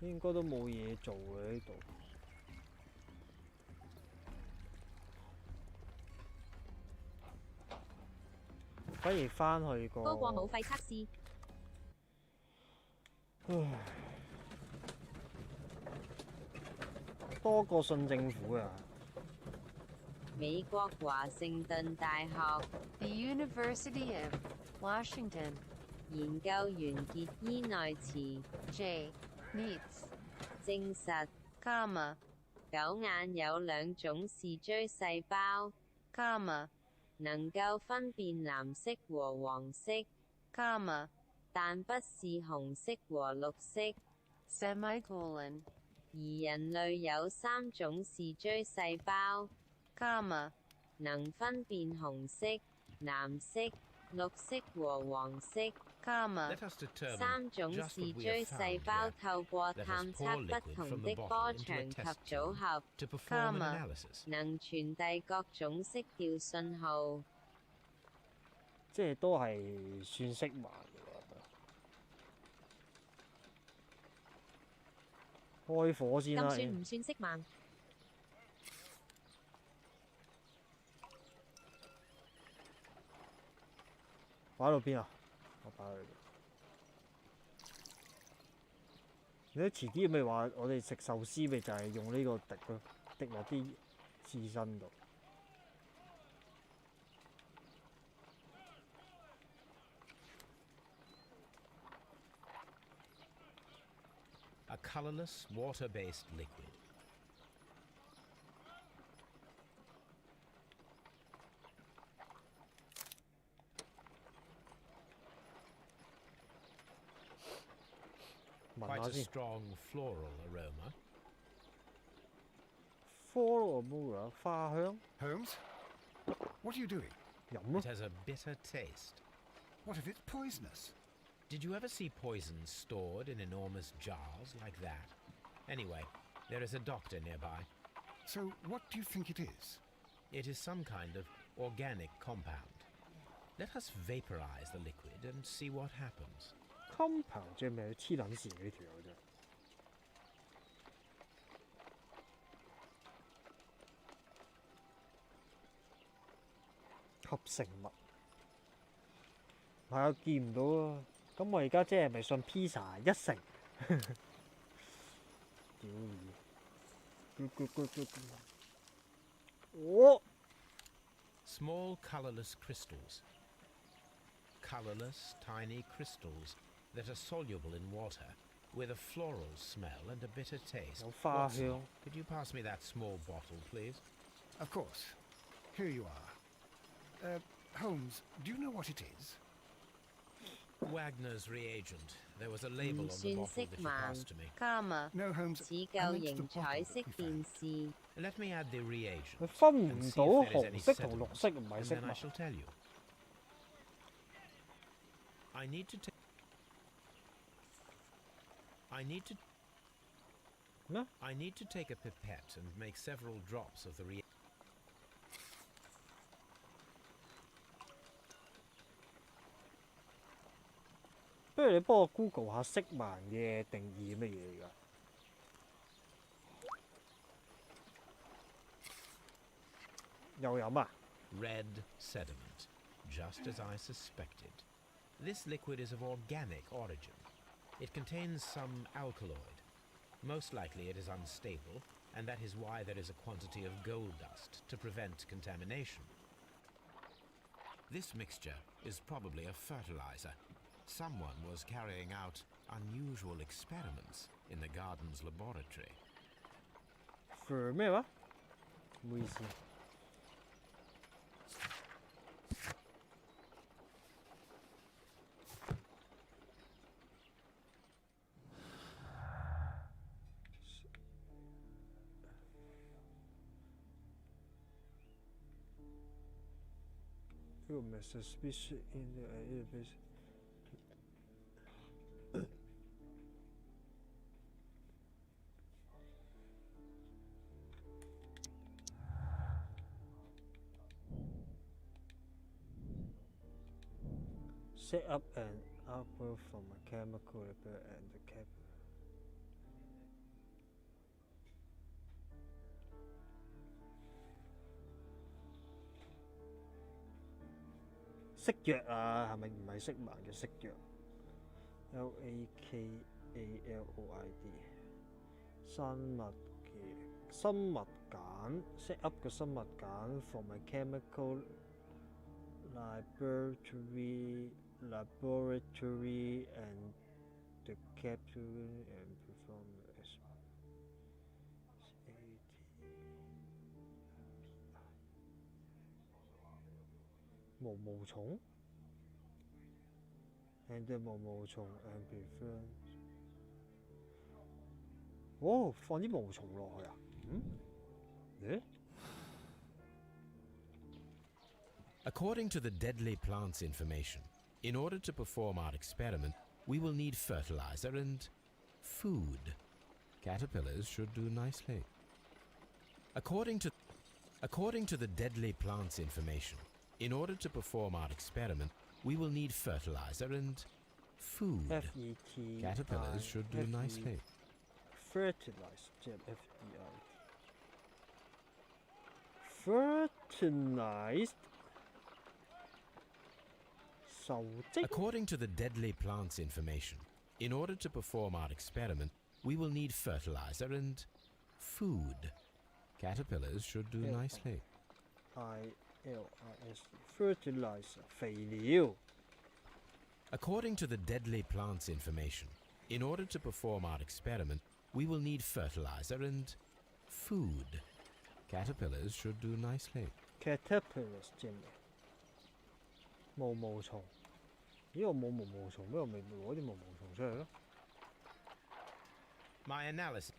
Speaker 1: 應該都冇嘢做嘅呢度。不如翻去個。
Speaker 5: 多過冇費測試。
Speaker 1: 唉，多過信政府啊！
Speaker 2: 美國華盛頓大學
Speaker 11: The University of Washington.
Speaker 2: 研究完結衣內詞
Speaker 11: J. Needs.
Speaker 2: 證實
Speaker 11: Comma.
Speaker 2: 狗眼有2種視錐細胞
Speaker 11: Comma.
Speaker 2: 能夠分辨藍色和黃色
Speaker 11: Comma.
Speaker 2: 但不是紅色和綠色
Speaker 11: Semicolon.
Speaker 2: 而人類有3種視錐細胞
Speaker 11: Comma.
Speaker 2: 能分辨紅色、藍色、綠色和黃色
Speaker 11: Comma.
Speaker 2: 3種視錐細胞透過探測不同的波長及組合
Speaker 11: Comma.
Speaker 2: 能傳遞各種色調信號。
Speaker 1: 即係都係算色盲嘅喎。開火先啦。
Speaker 5: 咁算唔算色盲？
Speaker 1: 擺到邊啊？我擺喺度。你都遲啲咪話我哋食壽司咪就係用呢個滴咯，滴落啲刺身度。
Speaker 3: A colorless, water-based liquid. Quite a strong floral aroma.
Speaker 1: Floral aroma 花香。
Speaker 4: Holmes, what are you doing?
Speaker 3: It has a bitter taste.
Speaker 4: What if it's poisonous?
Speaker 3: Did you ever see poison stored in enormous jars like that? Anyway, there is a doctor nearby.
Speaker 4: So, what do you think it is?
Speaker 3: It is some kind of organic compound. Let us vaporize the liquid and see what happens.
Speaker 1: Compound 即係咩？黐撚線呢條友真係。合成物係啊，見唔到啊！咁我而家即係咪信 pizza 1成？屌你！哦
Speaker 3: Small colorless crystals. Colorless, tiny crystals that are soluble in water, with a floral smell and a bitter taste.
Speaker 1: 有花香。
Speaker 3: Watson, could you pass me that small bottle, please?
Speaker 4: Of course. Here you are. Holmes, do you know what it is?
Speaker 3: Wagner's reagent. There was a label
Speaker 2: 唔
Speaker 3: on the
Speaker 2: 算
Speaker 3: bottle
Speaker 2: 色
Speaker 3: that you
Speaker 2: 盲
Speaker 3: passed to me.
Speaker 2: ，comma
Speaker 4: No, Holmes.
Speaker 2: 只
Speaker 4: I
Speaker 2: 夠
Speaker 4: meant the
Speaker 2: 型
Speaker 4: bottle
Speaker 2: 彩
Speaker 4: that
Speaker 2: 色
Speaker 4: you
Speaker 2: 電
Speaker 4: found.
Speaker 2: 視。
Speaker 3: Let me add the
Speaker 1: 佢
Speaker 3: reagent
Speaker 1: 分
Speaker 3: and
Speaker 1: 唔
Speaker 3: see
Speaker 1: 到
Speaker 3: if there is
Speaker 1: 紅
Speaker 3: any
Speaker 1: 色同綠
Speaker 3: sediment,
Speaker 1: 色唔係
Speaker 3: and
Speaker 1: 色
Speaker 3: then I
Speaker 1: 盲。
Speaker 3: shall tell you. I need to take.
Speaker 1: No?
Speaker 3: I need to take a pipette and make several drops of the reagent.
Speaker 1: 不如你幫我 Google 下色盲嘅定義乜嘢嚟㗎？又飲啊？
Speaker 3: Red sediment, just as I suspected. This liquid is of organic origin. It contains some alkaloid. Most likely it is unstable, and that is why there is a quantity of gold dust to prevent contamination. This mixture is probably a fertilizer. Someone was carrying out unusual experiments in the garden's laboratory.
Speaker 1: For 咩話？唔好意思。You may suspicion in the database. Set up an output from a chemical repair and the cap. 色藥啊，係咪唔係色盲嘅色藥 ？LAKALOID 生物鹼 set up 個生物鹼 from a chemical laboratory and the capsule and perform毛毛蟲 and the 毛毛蟲 and perform 哦，放啲毛蟲落去啊？咦？
Speaker 3: According to the deadly plant's information, in order to perform our experiment, we will need fertilizer and food. Caterpillars should do nicely. According to the deadly plant's information, in order to perform our experiment, we will need fertilizer and food.
Speaker 1: FET
Speaker 3: Caterpillars should do nicely.
Speaker 1: Fertilize 即係 FDI fertilized 受精
Speaker 3: According to the deadly plant's information, in order to perform our experiment, we will need fertilizer and food. Caterpillars should do nicely.
Speaker 1: ILIS fertilizer 肥料
Speaker 3: According to the deadly plant's information, in order to perform our experiment, we will need fertilizer and food. Caterpillars should do nicely.
Speaker 1: caterpillars 即係咩？毛毛蟲咦？我冇毛毛蟲咩？我咪攞啲毛毛蟲出嚟咯。
Speaker 3: My analysis.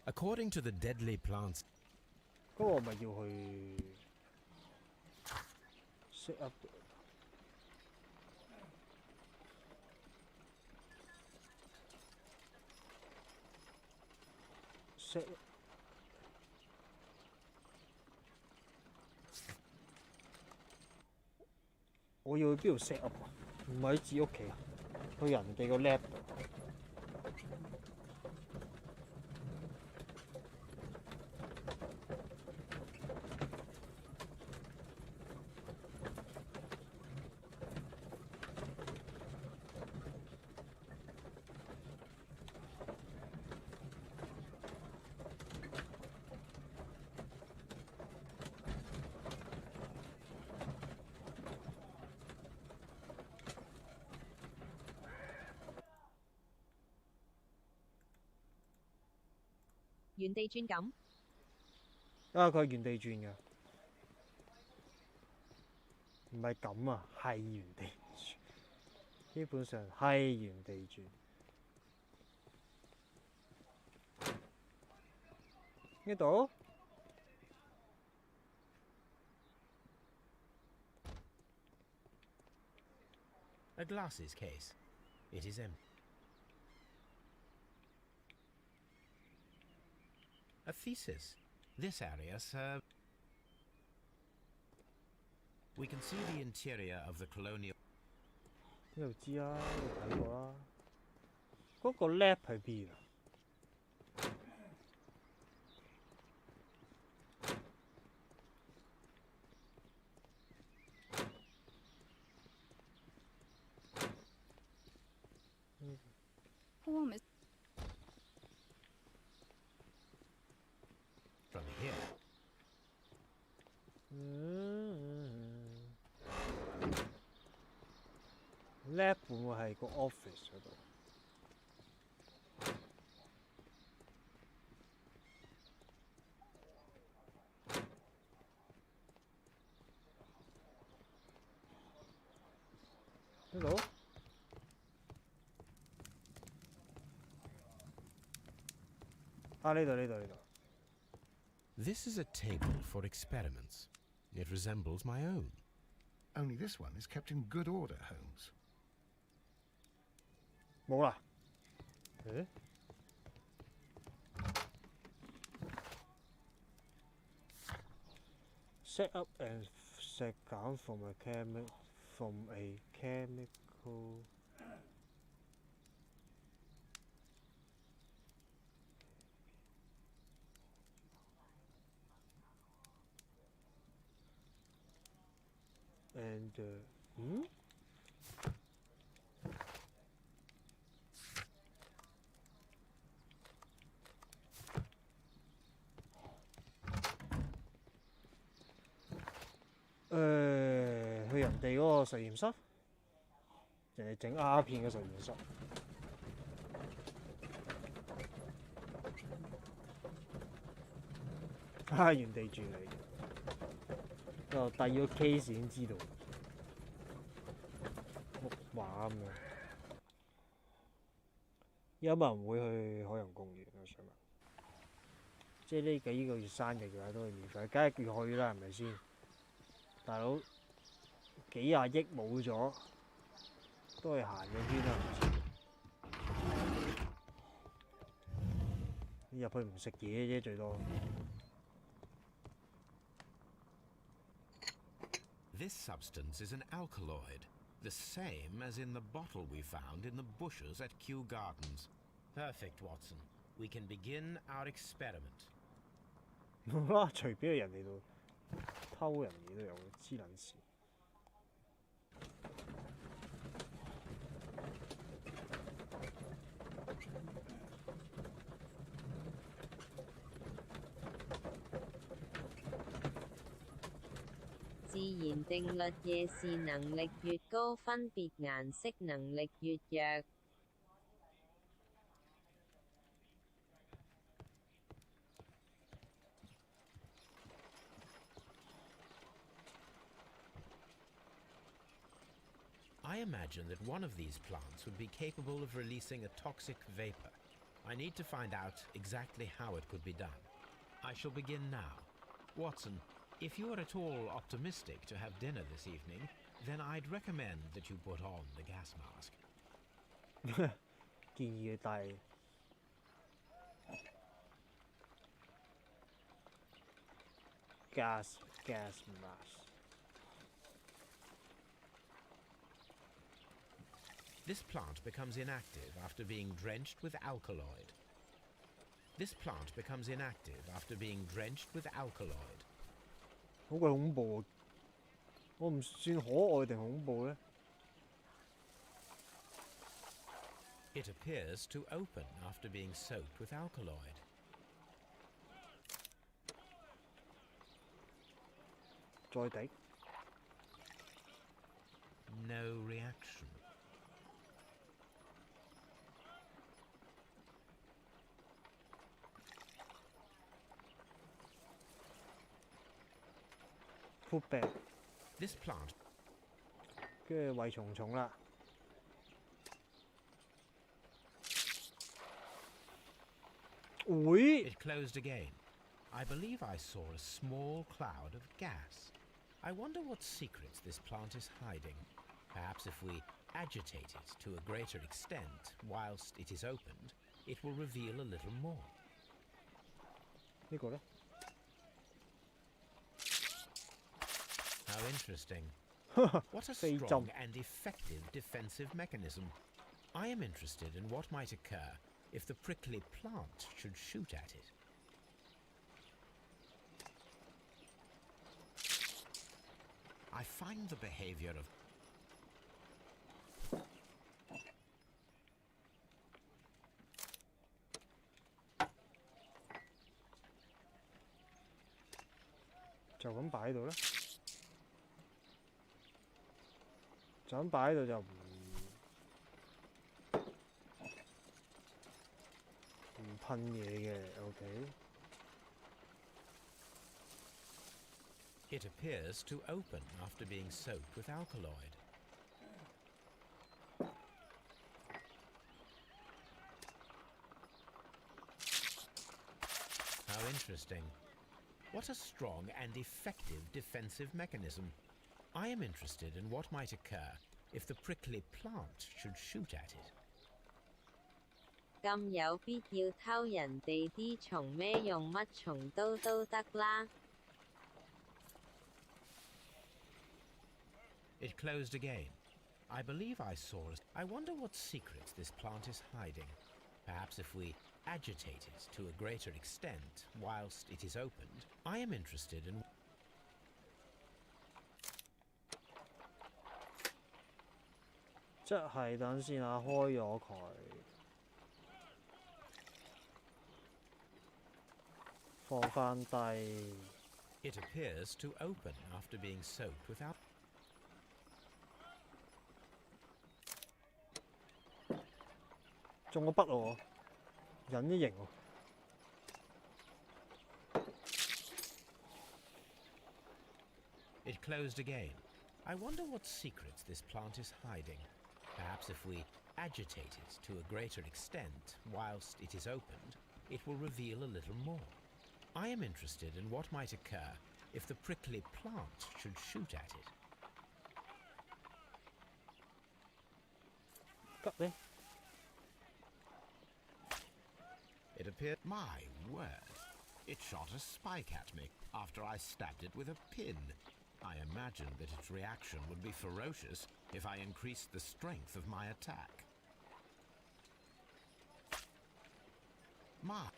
Speaker 3: According to the deadly plants.
Speaker 1: 咁我咪要去 set up set 我要去邊度 set up 啊？唔係喺自己屋企啊，去人哋個 lab 度。
Speaker 5: 原地轉咁。
Speaker 1: 啊，佢係原地轉㗎，唔係咁啊，係原地轉，基本上係原地轉。呢度？
Speaker 3: A glasses case. It is empty. A thesis. This area served. We can see the interior of the colonial.
Speaker 1: 呢度知啦，呢度睇過啦。嗰個 lab 喺邊啊？Holmes.
Speaker 3: From here.
Speaker 1: lab 會唔會係個 office 嗰度？呢度？啊，呢度呢度呢度。
Speaker 3: This is a table for experiments. It resembles my own.
Speaker 4: Only this one is kept in good order, Holmes.
Speaker 1: 冇啦。誒？ Set up and 石減 from a chemical. And 去人哋嗰個實驗室，人哋整鴉片嘅實驗室。原地轉嚟，就第二個 case 已經知道，木馬咁樣。有冇人會去海洋公園？我想問，即係呢幾個月生日嘅話都係免費，梗係要去啦，係咪先？大佬幾廿億冇咗，都係行個圈啦，你入去唔食嘢啫，最多。
Speaker 3: This substance is an alkaloid, the same as in the bottle we found in the bushes at Kew Gardens. Perfect, Watson. We can begin our experiment.
Speaker 1: 冇啦，隨便去人哋度偷人嘢都有，黐撚線。
Speaker 2: 自然定律夜視能力越高，分別顏色能力越弱。
Speaker 3: I imagine that one of these plants would be capable of releasing a toxic vapor. I need to find out exactly how it could be done. I shall begin now. Watson, if you are at all optimistic to have dinner this evening, then I'd recommend that you put on the gas mask.
Speaker 1: 建議佢戴 gas mask。
Speaker 3: This plant becomes inactive after being drenched with alkaloid. This plant becomes inactive after being drenched with alkaloid.
Speaker 1: 好鬼恐怖啊！我唔算可愛定恐怖咧？
Speaker 3: It appears to open after being soaked with alkaloid.
Speaker 1: 再滴
Speaker 3: No reaction.
Speaker 1: put back，
Speaker 3: This plant
Speaker 1: 跟住圍蟲蟲啦。會
Speaker 3: It closed again. I believe I saw a small cloud of gas. I wonder what secrets this plant is hiding. Perhaps if we agitate it to a greater extent whilst it is opened, it will reveal a little more.
Speaker 1: 呢個咧
Speaker 3: How interesting. What a
Speaker 1: 四針
Speaker 3: strong and effective defensive mechanism. I am interested in what might occur if the prickly plant should shoot at it. I find the behavior of
Speaker 1: 就咁擺喺度啦，就咁擺喺度就唔噴嘢嘅，OK。
Speaker 3: It appears to open after being soaked with alkaloid. How interesting. What a strong and effective defensive mechanism. I am interested in what might occur if the prickly plant should shoot at it.
Speaker 2: 咁有必要偷人哋啲蟲咩？用乜蟲刀都得啦。
Speaker 3: It closed again. I believe I saw it. I wonder what secrets this plant is hiding. Perhaps if we agitate it to a greater extent whilst it is opened, I am interested in...
Speaker 1: 即係等先啊，開咗佢，放翻低。
Speaker 3: It appears to open after being soaked without...
Speaker 1: 中個筆喎，隱形喎。
Speaker 3: It closed again. I wonder what secrets this plant is hiding. Perhaps if we agitate it to a greater extent whilst it is opened, it will reveal a little more. I am interested in what might occur if the prickly plant should shoot at it.
Speaker 1: 急咧！
Speaker 3: It appeared... My word! It shot a spike at me after I stabbed it with a pin. I imagined that its reaction would be ferocious if I increased the strength of my attack. My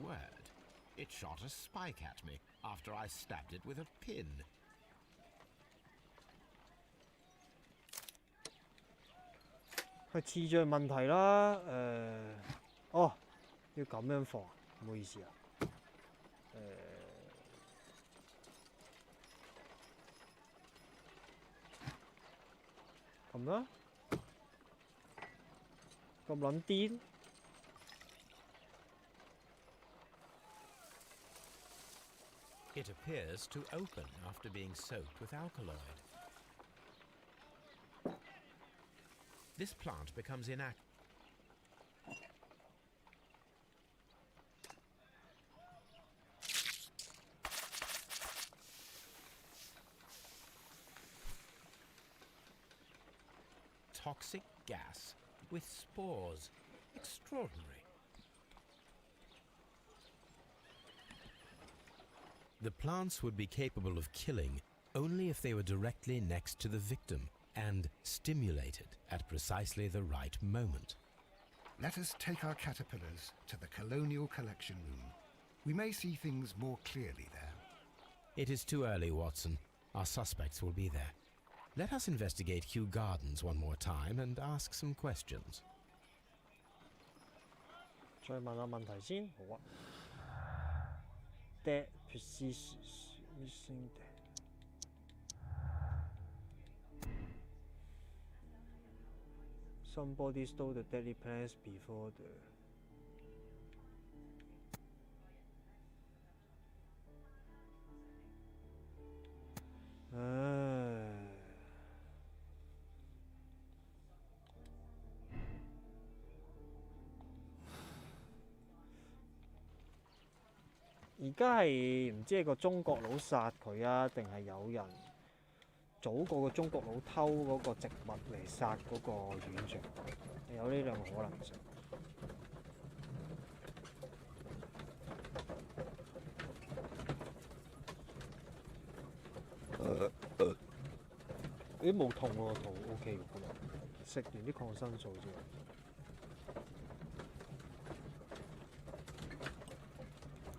Speaker 3: word! It shot a spike at me after I stabbed it with a pin.
Speaker 1: 係次序問題啦，哦，要咁樣放，唔好意思啊，咁啦，咁撚癲。
Speaker 3: It appears to open after being soaked with alkaloid. This plant becomes inactive. Toxic gas with spores. Extraordinary. The plants would be capable of killing only if they were directly next to the victim and stimulated at precisely the right moment.
Speaker 4: Let us take our caterpillars to the Colonial Collection Room. We may see things more clearly there.
Speaker 3: It is too early, Watson. Our suspects will be there. Let us investigate Kew Gardens one more time and ask some questions.
Speaker 1: 再問下問題先，好啊。Dead pieces missing dead. Somebody stole the deadly plants before the 而家係唔知係個中國佬殺佢啊，定係有人早過個中國佬偷嗰個植物嚟殺嗰個院長？有呢兩個可能性。咦，冇痛喎，肚 OK 喎，今日食完啲抗生素之後。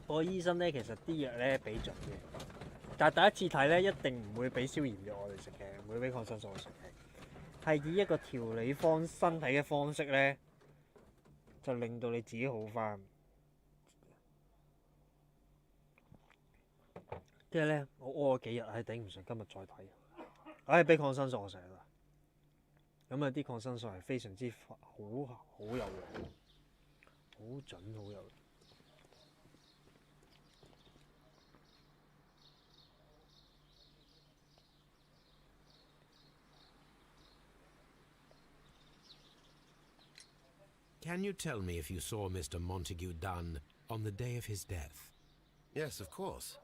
Speaker 1: 個醫生咧，其實啲藥咧俾盡嘅，但係第一次睇咧，一定唔會俾消炎藥我哋食嘅，唔會俾抗生素我食嘅，係以一個調理身體嘅方式咧，就令到你自己好翻。即係咧，我屙咗幾日，係頂唔順，今日再睇，俾抗生素我食啦。咁啊，啲抗生素係非常之好有用，好準，好有用。
Speaker 3: Can you tell me if you saw Mr. Montague Dunn on the day of his death?
Speaker 6: Yes, of course.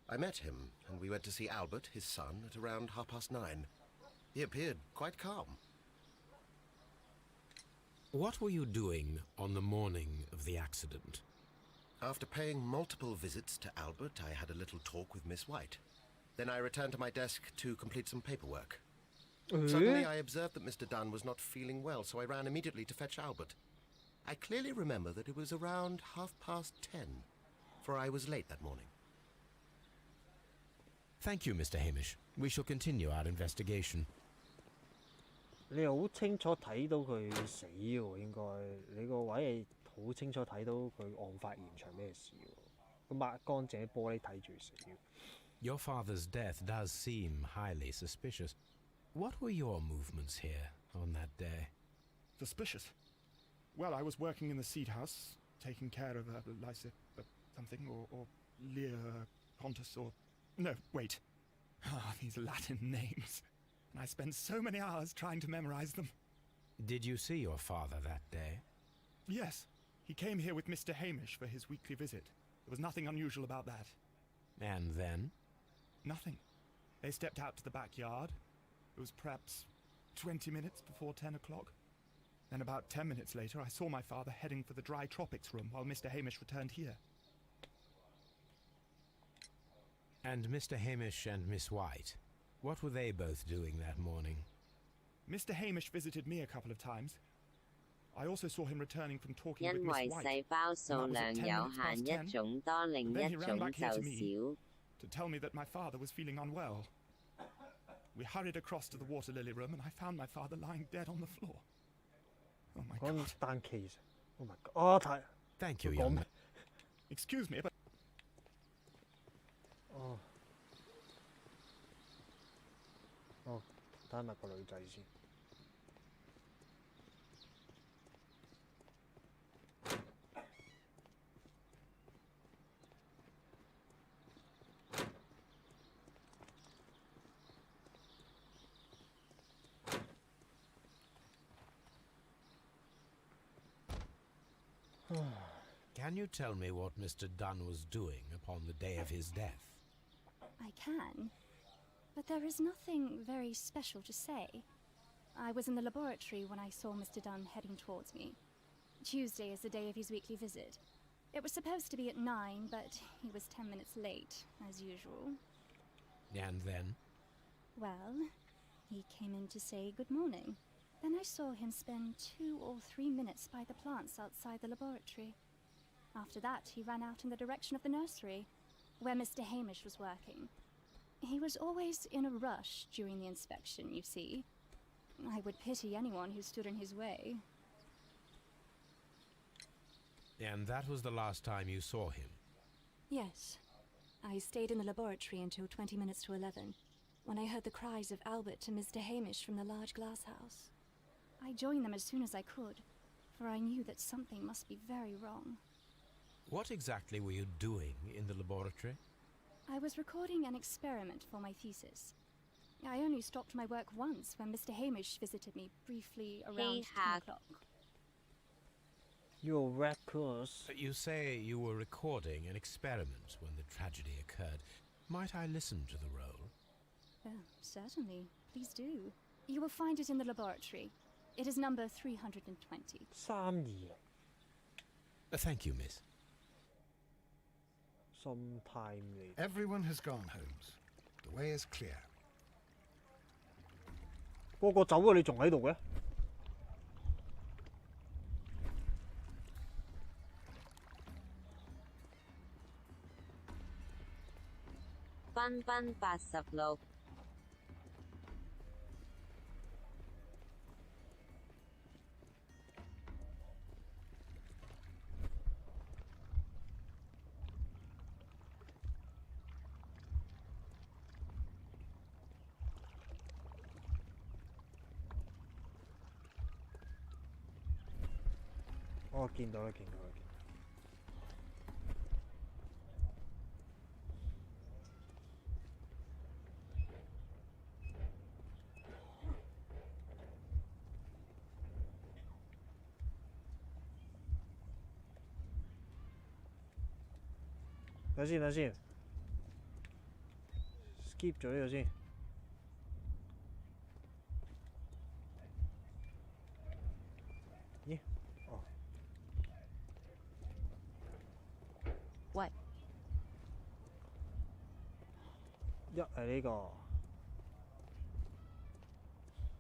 Speaker 6: I met him, and we went to see Albert, his son, at around 9:30. He appeared quite calm.
Speaker 3: What were you doing on the morning of the accident?
Speaker 6: After paying multiple visits to Albert, I had a little talk with Miss White. Then I returned to my desk to complete some paperwork. Suddenly I observed that Mr. Dunn was not feeling well, so I ran immediately to fetch Albert. I clearly remember that it was around 10:30, for I was late that morning.
Speaker 3: Thank you, Mr. Hamish. We shall continue our investigation.
Speaker 1: 你好清楚睇到佢死喎，應該你個位係好清楚睇到佢案發現場咩事喎，佢抹乾淨玻璃睇住死。
Speaker 3: Your father's death does seem highly suspicious. What were your movements here on that day?
Speaker 7: Suspicious? Well, I was working in the seed house, taking care of Lysa something, or Lear Pontus, or... No, wait. Ah, these Latin names. And I spent so many hours trying to memorize them.
Speaker 3: Did you see your father that day?
Speaker 7: Yes. He came here with Mr. Hamish for his weekly visit. There was nothing unusual about that.
Speaker 3: And then?
Speaker 7: Nothing. They stepped out to the backyard. It was perhaps 20 minutes before 10 o'clock. Then about 10 minutes later, I saw my father heading for the dry tropics room while Mr. Hamish returned here.
Speaker 3: And Mr. Hamish and Miss White, what were they both doing that morning?
Speaker 7: Mr. Hamish visited me a couple of times. I also saw him returning from talking with
Speaker 2: 因
Speaker 7: Miss
Speaker 2: 為
Speaker 7: White.
Speaker 2: 細胞數量有限，一種多，另一種就少。
Speaker 7: To tell me that my father was feeling unwell. We hurried across to the water lily room and I found my father lying dead on the floor. Oh my God.
Speaker 1: 單 case. Oh my God.
Speaker 3: Thank you, young man.
Speaker 7: Excuse me, but...
Speaker 1: Oh. 睇下咪個女仔先。
Speaker 3: Can you tell me what Mr. Dunn was doing upon the day of his death?
Speaker 8: I can, but there is nothing very special to say. I was in the laboratory when I saw Mr. Dunn heading towards me. Tuesday is the day of his weekly visit. It was supposed to be at 9, but he was 10 minutes late, as usual.
Speaker 3: And then?
Speaker 8: Well, he came in to say good morning. Then I saw him spend 2 or 3 minutes by the plants outside the laboratory. After that, he ran out in the direction of the nursery, where Mr. Hamish was working. He was always in a rush during the inspection, you see. I would pity anyone who stood in his way.
Speaker 3: And that was the last time you saw him?
Speaker 12: Yes. I stayed in the laboratory until 20 minutes to 11, when I heard the cries of Albert and Mr. Hamish from the large glass house.
Speaker 8: I joined them as soon as I could, for I knew that something must be very wrong.
Speaker 3: What exactly were you doing in the laboratory?
Speaker 8: I was recording an experiment for my thesis. I only stopped my work once when Mr. Hamish visited me briefly around 10 o'clock.
Speaker 1: Your records.
Speaker 3: You say you were recording an experiment when the tragedy occurred. Might I listen to the roll?
Speaker 8: Oh, certainly. Please do. You will find it in the laboratory. It is number 320.
Speaker 1: 32.
Speaker 3: Thank you, miss.
Speaker 1: Sometime later.
Speaker 4: Everyone has gone, Holmes. The way is clear.
Speaker 1: 個個走啊，你仲喺度嘅？
Speaker 2: 彬彬86。
Speaker 1: 哦，見到啦，見到啦，見到。等先，等先 ，skip 咗呢個先。咦？哦。
Speaker 11: 喂。
Speaker 1: 一係呢個，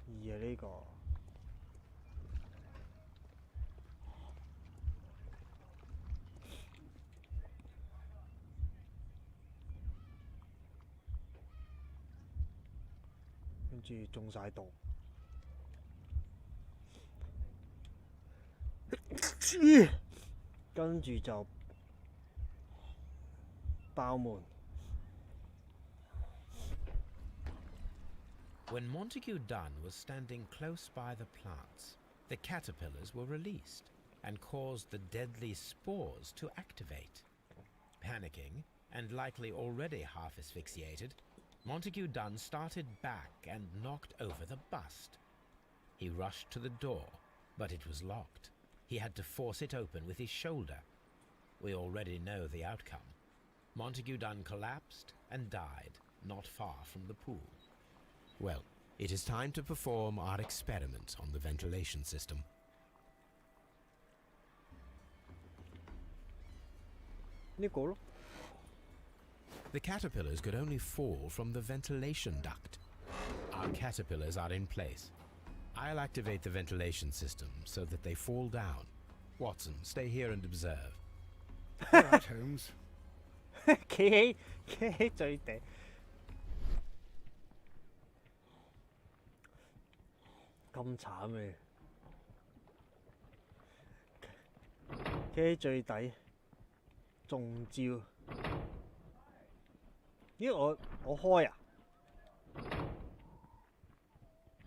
Speaker 1: 二係呢個。跟住中晒毒，跟住就爆門。
Speaker 3: When Montague Dunn was standing close by the plants, the caterpillars were released and caused the deadly spores to activate. Panicking, and likely already half asphyxiated, Montague Dunn started back and knocked over the bust. He rushed to the door, but it was locked. He had to force it open with his shoulder. We already know the outcome. Montague Dunn collapsed and died not far from the pool. Well, it is time to perform our experiment on the ventilation system.
Speaker 1: Nicole.
Speaker 3: The caterpillars could only fall from the ventilation duct. Our caterpillars are in place. I'll activate the ventilation system so that they fall down. Watson, stay here and observe.
Speaker 4: All right, Holmes.
Speaker 1: 企喺最頂。咁慘嘅，企喺最底，中招。咦？我開啊？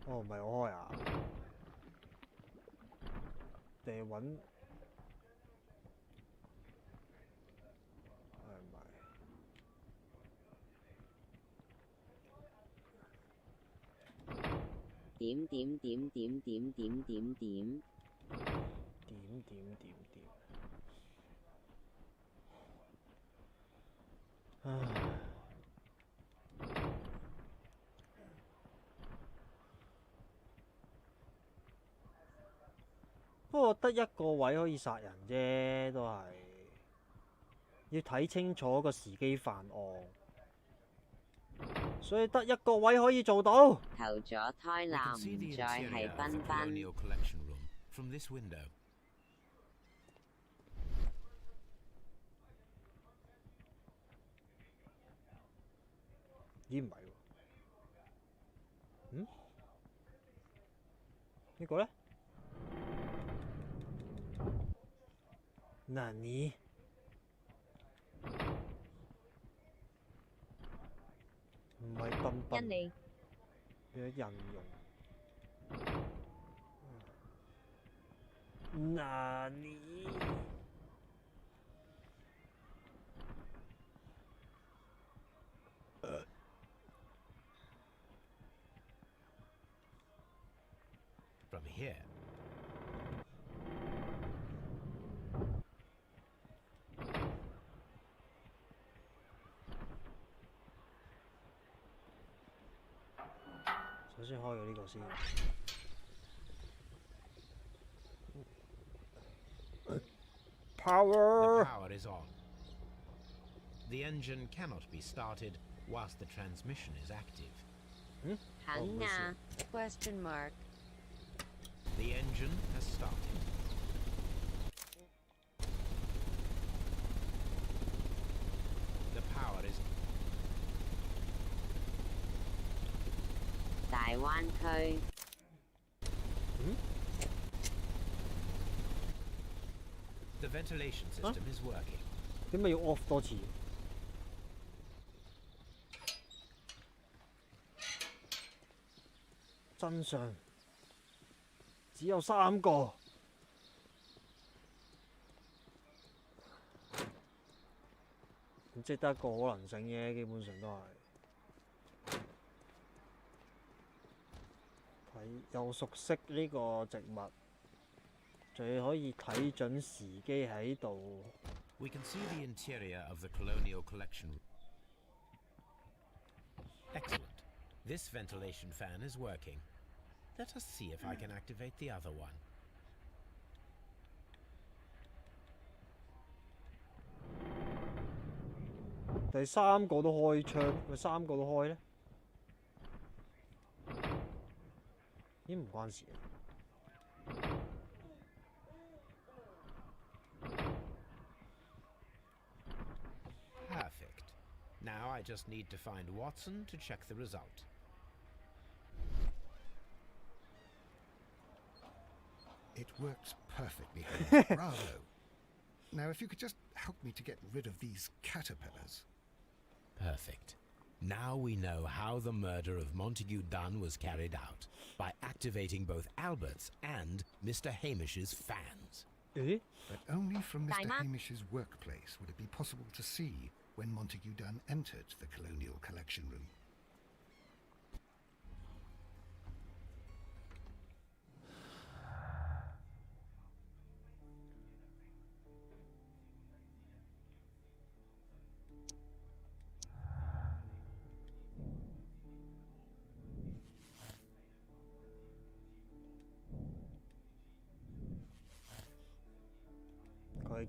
Speaker 1: 哦，唔係我開啊？定係揾？係咪？
Speaker 2: 點點點點點點點點。
Speaker 1: 點點點點。唉。不過得一個位可以殺人啫，都係要睇清楚個時機犯案，所以得一個位可以做到。
Speaker 2: 投咗胎男唔再係彬彬。
Speaker 3: From this window.
Speaker 1: 咦？唔係喎，嗯？呢個咧？何？唔係彬彬。
Speaker 5: 印尼。
Speaker 1: 變咗印傭。何？From
Speaker 3: here.
Speaker 1: 首先開咗呢個先。Power.
Speaker 3: The power is on. The engine cannot be started whilst the transmission is active.
Speaker 2: 肯啊？Question mark.
Speaker 3: The engine has started. The power is.
Speaker 2: 大灣區。
Speaker 3: The ventilation system is working.
Speaker 1: 點解要 off 多次？真相只有3個。即係得一個可能性嘅，基本上都係。又熟悉呢個植物，仲可以睇準時機喺度。
Speaker 3: We can see the interior of the colonial collection. Excellent. This ventilation fan is working. Let us see if I can activate the other one.
Speaker 1: 第3個都開窗，咪3個都開呢？咦，唔關事。
Speaker 3: Perfect. Now I just need to find Watson to check the result.
Speaker 4: It works perfectly, Holmes. Bravo. Now, if you could just help me to get rid of these caterpillars.
Speaker 3: Perfect. Now we know how the murder of Montague Dunn was carried out, by activating both Albert's and Mr. Hamish's fans.
Speaker 1: Eh?
Speaker 4: But only from Mr. Hamish's workplace would it be possible to see when Montague Dunn entered the Colonial Collection Room.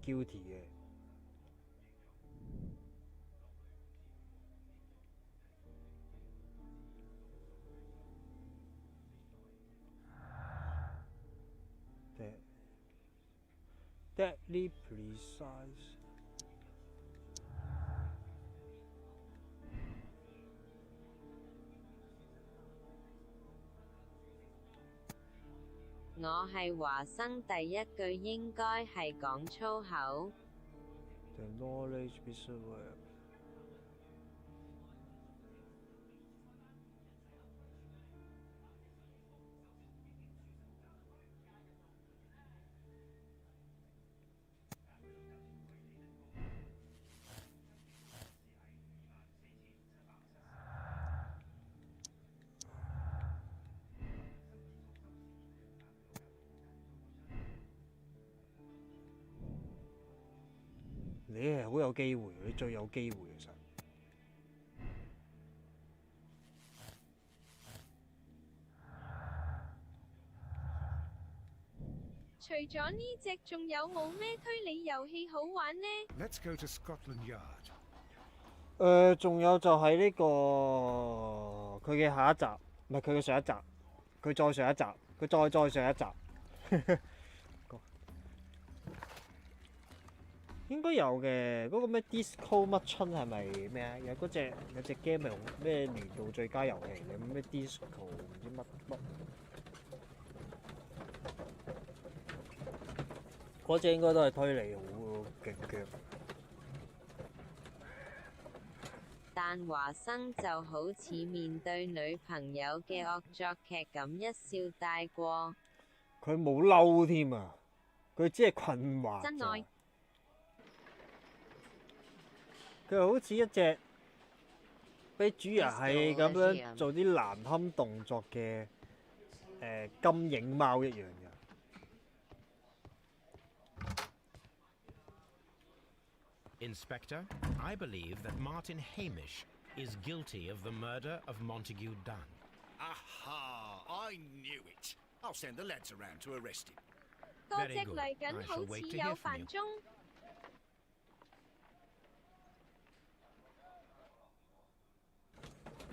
Speaker 1: guilty 嘅。Deadly precise。
Speaker 2: 我係華生第一句應該係講粗口。
Speaker 1: The knowledge preserved。你係好有機會，你最有機會其實。
Speaker 5: 除咗呢隻，仲有冇咩推理遊戲好玩呢
Speaker 4: Let's go to Scotland Yard。
Speaker 1: 仲有就係呢個佢嘅下一集，唔係佢嘅上一集，佢再上一集，佢再上一集。應該有嘅，嗰個咩 Disco 乜春係咪咩啊？有隻 game 係咩年度最佳遊戲嘅咩 Disco 唔知乜乜，嗰隻應該都係推理好勁嘅。
Speaker 2: 但華生就好似面對女朋友嘅惡作劇咁一笑帶過。
Speaker 1: 佢冇嬲添啊！佢只係困惑。
Speaker 5: 真愛。
Speaker 1: 佢好似一隻俾主人係咁樣做啲難堪動作嘅金影貓一樣嘅。
Speaker 3: Inspector, I believe that Martin Hamish is guilty of the murder of Montague Dunn.
Speaker 4: Aha! I knew it. I'll send the lads around to arrest him.
Speaker 5: 嗰隻嚟緊好似有煩蹤。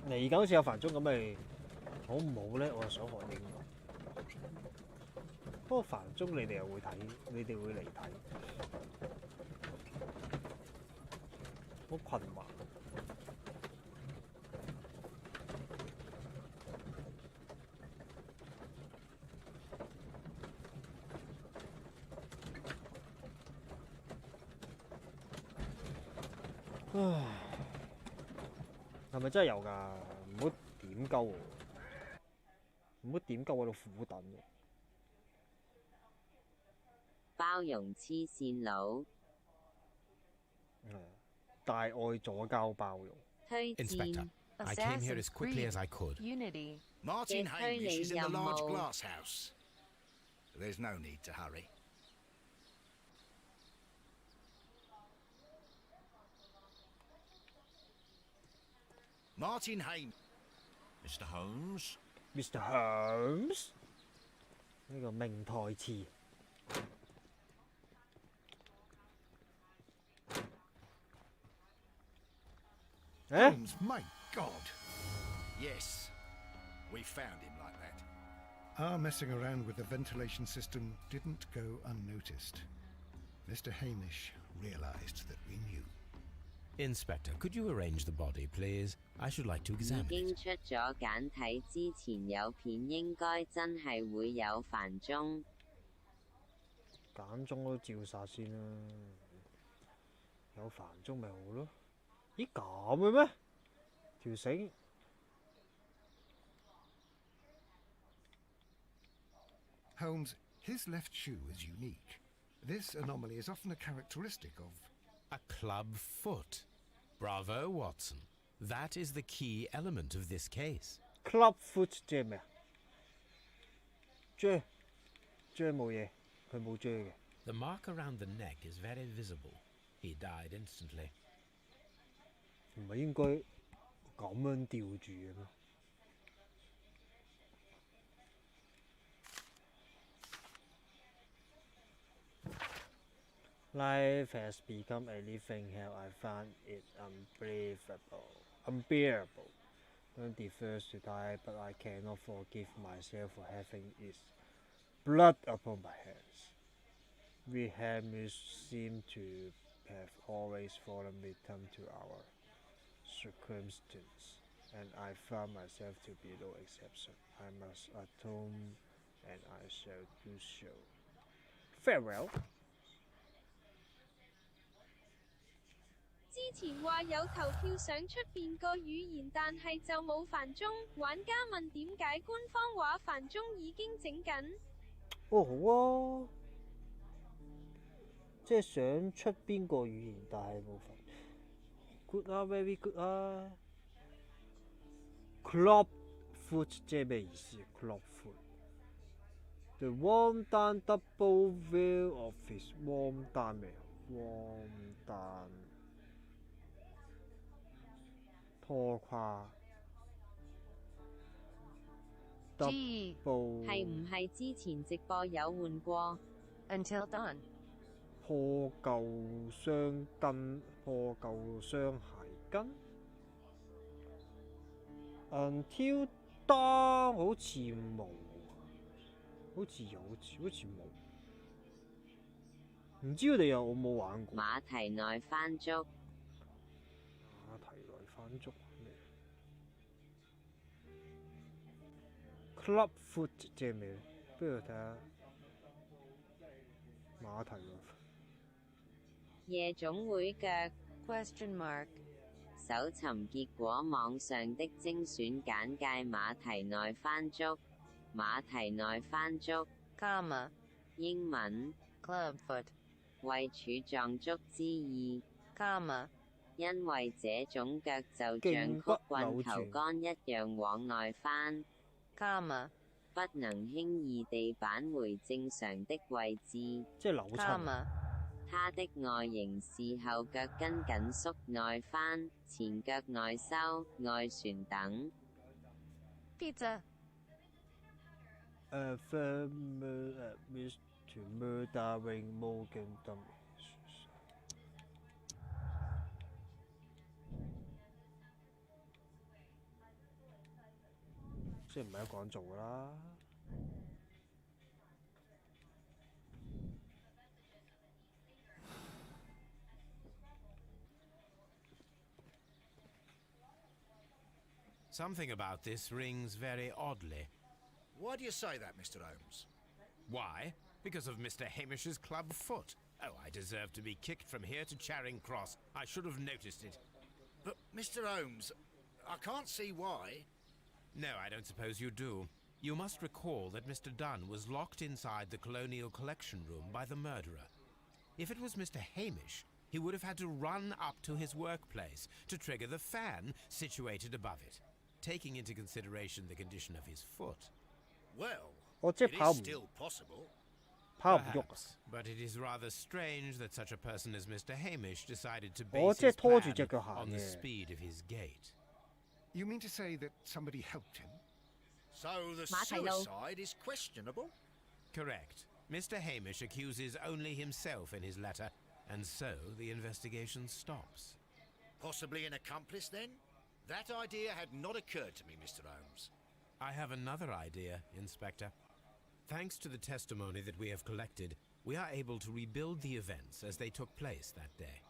Speaker 1: 嚟緊好似有煩蹤咁咪好唔好咧？我又想學英文。不過煩蹤你哋又會睇，你哋會嚟睇，好困惑。唉，係咪真係有㗎？唔好點鳩我，唔好點鳩我到苦等喎。
Speaker 2: 包容黐線佬。
Speaker 1: 大愛左交包容。
Speaker 2: 推薦
Speaker 3: Inspector, I came here as quickly as I could.
Speaker 11: Unity.
Speaker 4: Martin Hamish is in the large
Speaker 2: Yummo.
Speaker 4: glass house. There's no need to hurry. Martin Hamish.
Speaker 13: Mr. Holmes?
Speaker 1: Mr. Holmes 呢個名台詞。
Speaker 4: Holmes, my God! Yes, we found him like that. Our messing around with the ventilation system didn't go unnoticed. Mr. Hamish realized that we knew.
Speaker 3: Inspector, could you arrange the body, please? I should like to
Speaker 2: 已
Speaker 3: examine
Speaker 2: 經
Speaker 3: it.
Speaker 2: 出咗簡體之前有片應該真係會有煩蹤。
Speaker 1: 簡中都照殺先啦，有煩蹤咪好咯。咦咁嘅咩？條繩
Speaker 4: Holmes, his left shoe is unique. This anomaly is often a characteristic of...
Speaker 3: A club foot. Bravo, Watson. That is the key element of this case.
Speaker 1: club foot 即係咩啊？遮冇嘢，佢冇遮嘅。
Speaker 3: The mark around the neck is very visible. He died instantly.
Speaker 1: 唔係應該咁樣吊住嘅咩？Life has become a living hell. I find it unbearable. One prefers to die, but I cannot forgive myself for having its blood upon my hands. We Hamish seem to have always fallen victim to our circumstance, and I found myself to be no exception. I must atone, and I shall do so. Farewell.
Speaker 5: 之前話有投票想出邊個語言，但係就冇煩蹤。玩家問點解官方話煩蹤已經整緊？
Speaker 1: 哦，好啊，即係想出邊個語言，但係冇煩。Good 啊，very good 啊。Club foot 即係咩意思 ？Club foot。The warm down double veil of his warm down 未 ？Warm down。拖垮
Speaker 2: G
Speaker 1: ，double
Speaker 2: 係唔係之前直播有換過
Speaker 11: Until dawn.
Speaker 1: 破舊雙跟，破舊雙鞋跟。Until dawn 好似冇，好似有，好似冇。唔知佢哋有冇玩過？
Speaker 2: 馬蹄內翻足。
Speaker 1: 馬蹄內翻足咩 ？Club foot 即係咩？不如睇下馬蹄內。
Speaker 2: 夜總會腳
Speaker 11: Question mark.
Speaker 2: 搜尋結果網上的精選簡介馬蹄內翻足，馬蹄內翻足
Speaker 11: Comma.
Speaker 2: 英文
Speaker 11: Clubfoot.
Speaker 2: 為柱狀足之意
Speaker 11: Comma.
Speaker 2: 因為這種腳就像曲棍球桿一樣往內翻
Speaker 11: Comma.
Speaker 2: 不能輕易地返回正常的位置。
Speaker 1: 即係扭親。
Speaker 11: Comma.
Speaker 2: 它的外形是後腳跟緊縮內翻，前腳內收、外旋等。
Speaker 11: Pizza.
Speaker 1: A firm admits to murdering Morgan Dummies. 即係唔係一個人做㗎啦。
Speaker 3: Something about this rings very oddly.
Speaker 14: Why do you say that, Mr. Holmes?
Speaker 3: Why? Because of Mr. Hamish's club foot. Oh, I deserve to be kicked from here to Charing Cross. I should have noticed it.
Speaker 14: But, Mr. Holmes, I can't see why.
Speaker 3: No, I don't suppose you do. You must recall that Mr. Dunn was locked inside the Colonial Collection Room by the murderer. If it was Mr. Hamish, he would have had to run up to his workplace to trigger the fan situated above it, taking into consideration the condition of his foot.
Speaker 14: Well,
Speaker 1: 我即係
Speaker 14: it
Speaker 1: 跑
Speaker 14: is
Speaker 1: 唔
Speaker 14: still possible.
Speaker 1: 跑唔喐啊！
Speaker 3: Perhaps, but it is rather strange that such a person as Mr. Hamish decided to
Speaker 1: 我
Speaker 3: base
Speaker 1: 即係
Speaker 3: his
Speaker 1: 拖住
Speaker 3: plan
Speaker 1: 隻腳行
Speaker 3: on the
Speaker 1: 嘅。
Speaker 3: speed of his gait.
Speaker 4: You mean to say that somebody helped him?
Speaker 14: So the
Speaker 2: 馬蹄路。
Speaker 14: suicide is questionable?
Speaker 3: Correct. Mr. Hamish accuses only himself in his letter, and so the investigation stops.
Speaker 14: Possibly an accomplice, then? That idea had not occurred to me, Mr. Holmes.
Speaker 3: I have another idea, Inspector. Thanks to the testimony that we have collected, we are able to rebuild the events as they took place that day.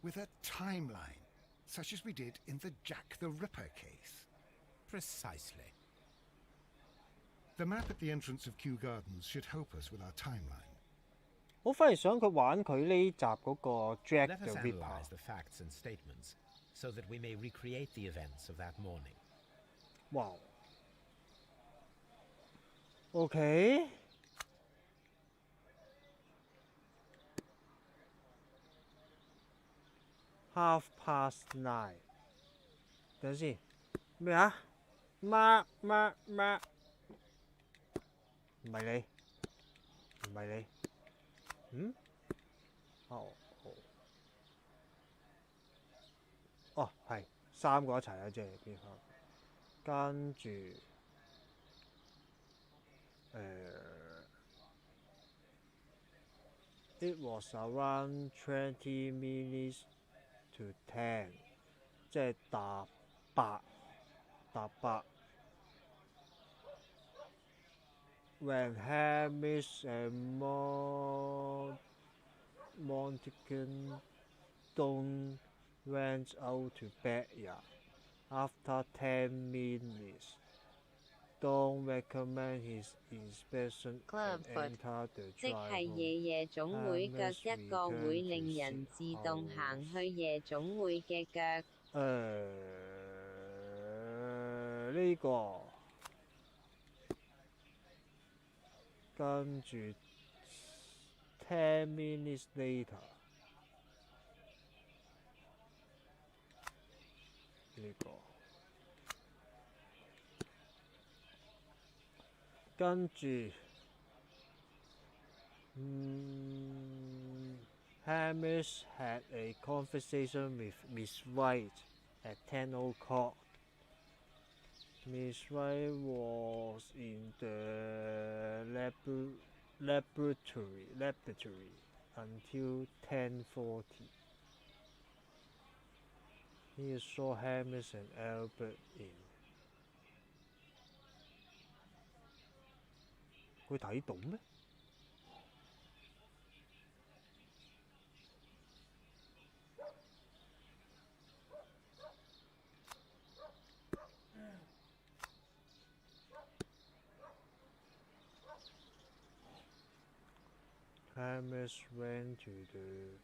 Speaker 4: With a timeline, such as we did in the Jack the Ripper case.
Speaker 3: Precisely.
Speaker 4: The map at the entrance of Kew Gardens should help us with our timeline.
Speaker 1: 我反而想佢玩佢呢集嗰個 Jack
Speaker 3: Let
Speaker 1: the
Speaker 3: us
Speaker 1: Ripper。
Speaker 3: analyze the facts and statements so that we may recreate the events of that morning.
Speaker 1: 哇！OK。9:30。等陣先，咩啊？乜？唔係你，唔係你。嗯？哦，哦，係三個一齊啦，即係邊個？跟住it was around 20 minutes to 10，即係搭8。When Hamish and Montague Dunn went out to backyard. After 10 minutes, Dunn recommend his inspection and enter the
Speaker 2: 即
Speaker 1: drive
Speaker 2: 係
Speaker 1: home.
Speaker 2: 夜總會腳，
Speaker 1: Hamish
Speaker 2: 一個會
Speaker 1: returned
Speaker 2: 令
Speaker 1: to
Speaker 2: 人
Speaker 1: sit
Speaker 2: 自動行
Speaker 1: hours.
Speaker 2: 去夜總會嘅腳。
Speaker 1: 呢個跟住 10 minutes later 呢個跟住Hamish had a conversation with Miss White at 10 o'clock. Miss White was in the laboratory until 10:40. He saw Hamish and Albert in. 佢睇到咩？Hamish went to the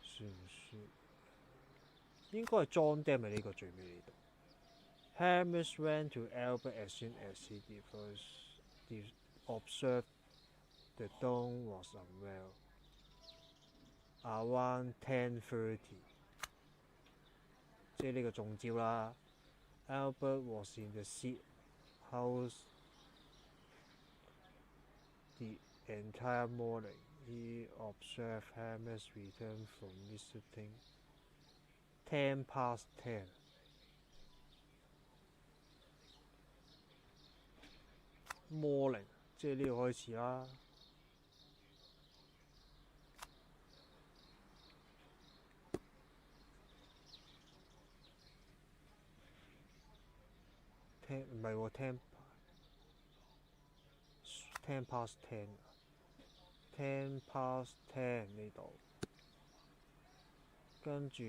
Speaker 1: 算唔算？應該係 John Dam 係呢個最尾呢度。Hamish went to Albert as soon as he observed the Dawn was unwell. Around 10:30， 即係呢個中招啦。Albert was in the seat house the entire morning. He observed Hamish return from visiting 10 past 10. Morning 即係呢度開始啦。唔係喎，10 past 10 past 10呢度，跟住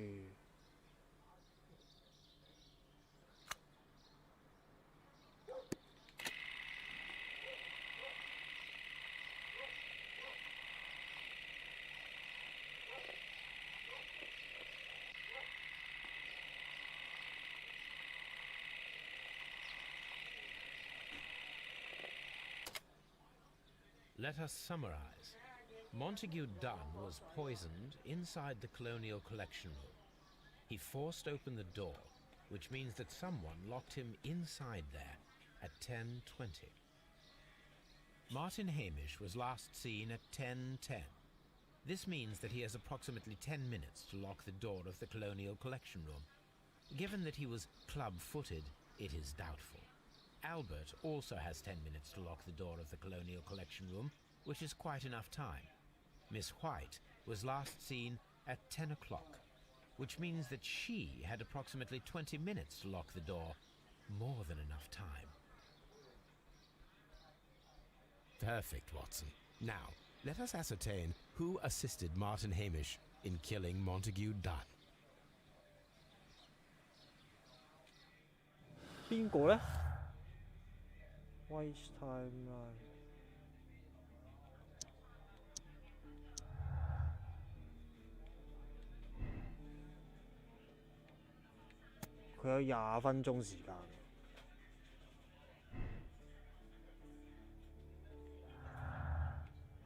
Speaker 3: Let us summarize. Montague Dunn was poisoned inside the Colonial Collection Room. He forced open the door, which means that someone locked him inside there at 10:20. Martin Hamish was last seen at 10:10. This means that he has approximately 10 minutes to lock the door of the Colonial Collection Room. Given that he was club-footed, it is doubtful. Albert also has 10 minutes to lock the door of the Colonial Collection Room, which is quite enough time. Miss White was last seen at 10 o'clock, which means that she had approximately 20 minutes to lock the door. More than enough time. Perfect, Watson. Now, let us ascertain who assisted Martin Hamish in killing Montague Dunn.
Speaker 1: 邊個呢？ Waste timeline。佢有20分鐘時間。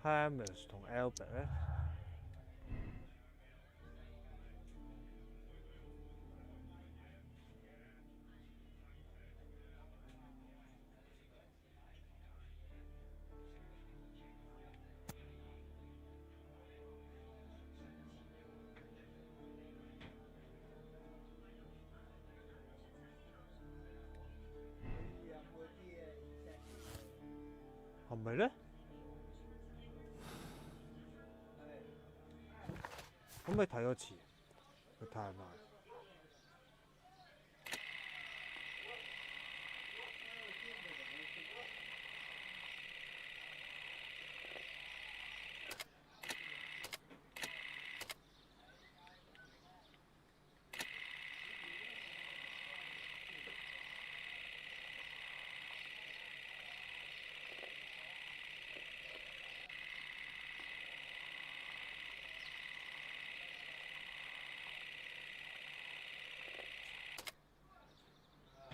Speaker 1: Hamish 同 Albert 呢？ 係咪呢？可唔可以睇多次？佢太慢。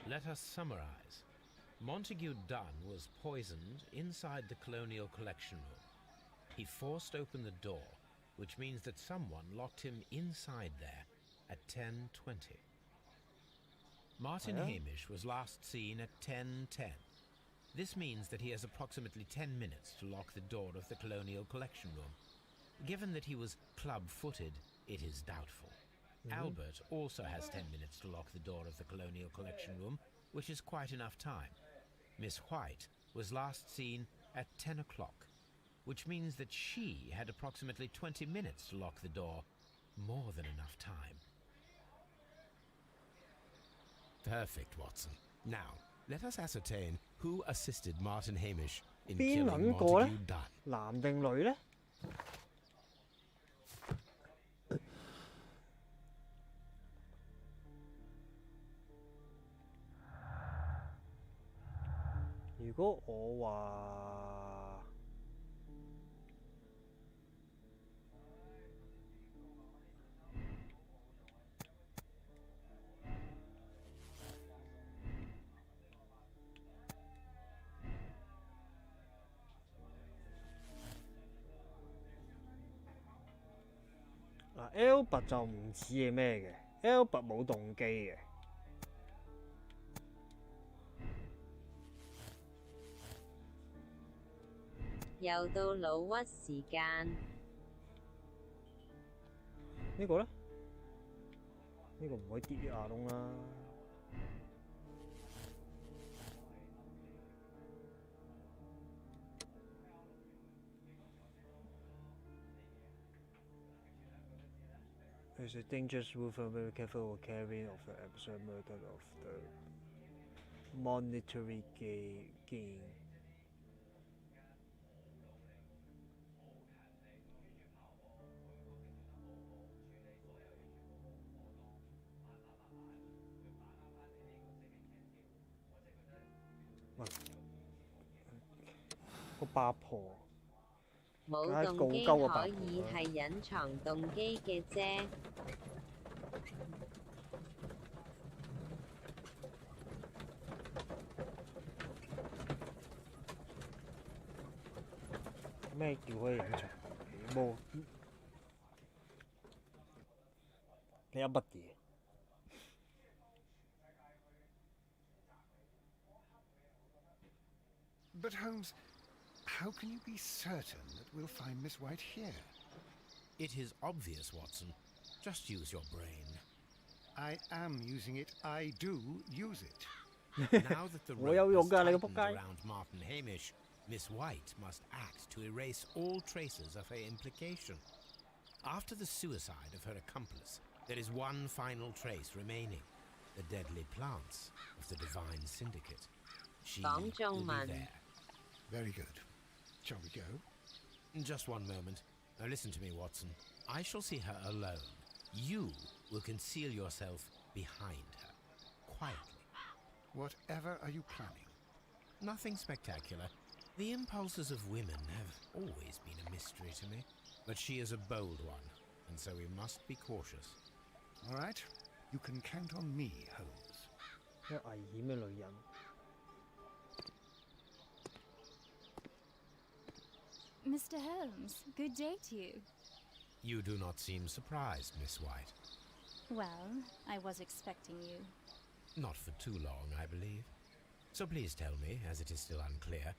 Speaker 3: Let us summarize. Montague Dunn was poisoned inside the Colonial Collection Room. He forced open the door, which means that someone locked him inside there at 10:20. Martin Hamish was last seen at 10:10. This means that he has approximately 10 minutes to lock the door of the Colonial Collection Room. Given that he was club-footed, it is doubtful. Albert also has 10 minutes to lock the door of the Colonial Collection Room, which is quite enough time. Miss White was last seen at 10 o'clock, which means that she had approximately 20 minutes to lock the door. More than enough time. Perfect, Watson. Now, let us ascertain who assisted Martin Hamish in killing Montague Dunn.
Speaker 1: 男定女呢？ 如果我話Albert 就唔似係咩嘅 ，Albert 冇動機嘅。
Speaker 2: 又到老屈時間。
Speaker 1: 呢個呢？呢個唔可以跌牙窿啦。It's a dangerous move and very careful with carrying of the absurd murder of the monetary gain.個八婆
Speaker 2: 冇動機可以係隱藏動機嘅啫。
Speaker 1: 咩叫可以隱藏？冇，你有乜嘢？
Speaker 4: But Holmes, how can you be certain that we'll find Miss White here?
Speaker 3: It is obvious, Watson. Just use your brain.
Speaker 4: I am using it. I do use it.
Speaker 3: Now that the rope has tightened around Martin Hamish, Miss White must act to erase all traces of her implication. After the suicide of her accomplice, there is one final trace remaining: the deadly plants of the Divine Syndicate. She will be there.
Speaker 4: Very good. Shall we go?
Speaker 3: Just one moment. Now listen to me, Watson. I shall see her alone. You will conceal yourself behind her, quietly.
Speaker 4: Whatever are you planning?
Speaker 3: Nothing spectacular. The impulses of women have always been a mystery to me. But she is a bold one, and so we must be cautious.
Speaker 4: All right. You can count on me, Holmes.
Speaker 1: 一危險嘅女人。
Speaker 8: Mr. Holmes, good day to you.
Speaker 3: You do not seem surprised, Miss White.
Speaker 8: Well, I was expecting you.
Speaker 3: Not for too long, I believe. So please tell me, as it is still unclear,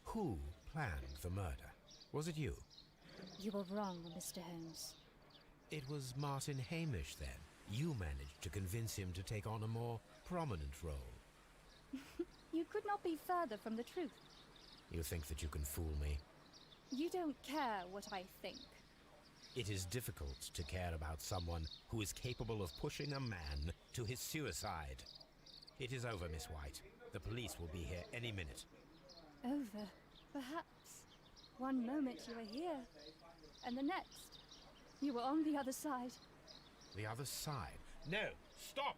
Speaker 3: who planned the murder? Was it you?
Speaker 8: You were wrong, Mr. Holmes.
Speaker 3: It was Martin Hamish, then. You managed to convince him to take on a more prominent role.
Speaker 8: You could not be further from the truth.
Speaker 3: You think that you can fool me?
Speaker 8: You don't care what I think.
Speaker 3: It is difficult to care about someone who is capable of pushing a man to his suicide. It is over, Miss White. The police will be here any minute.
Speaker 8: Over, perhaps. One moment you were here, and the next, you were on the other side.
Speaker 3: The other side? No! Stop!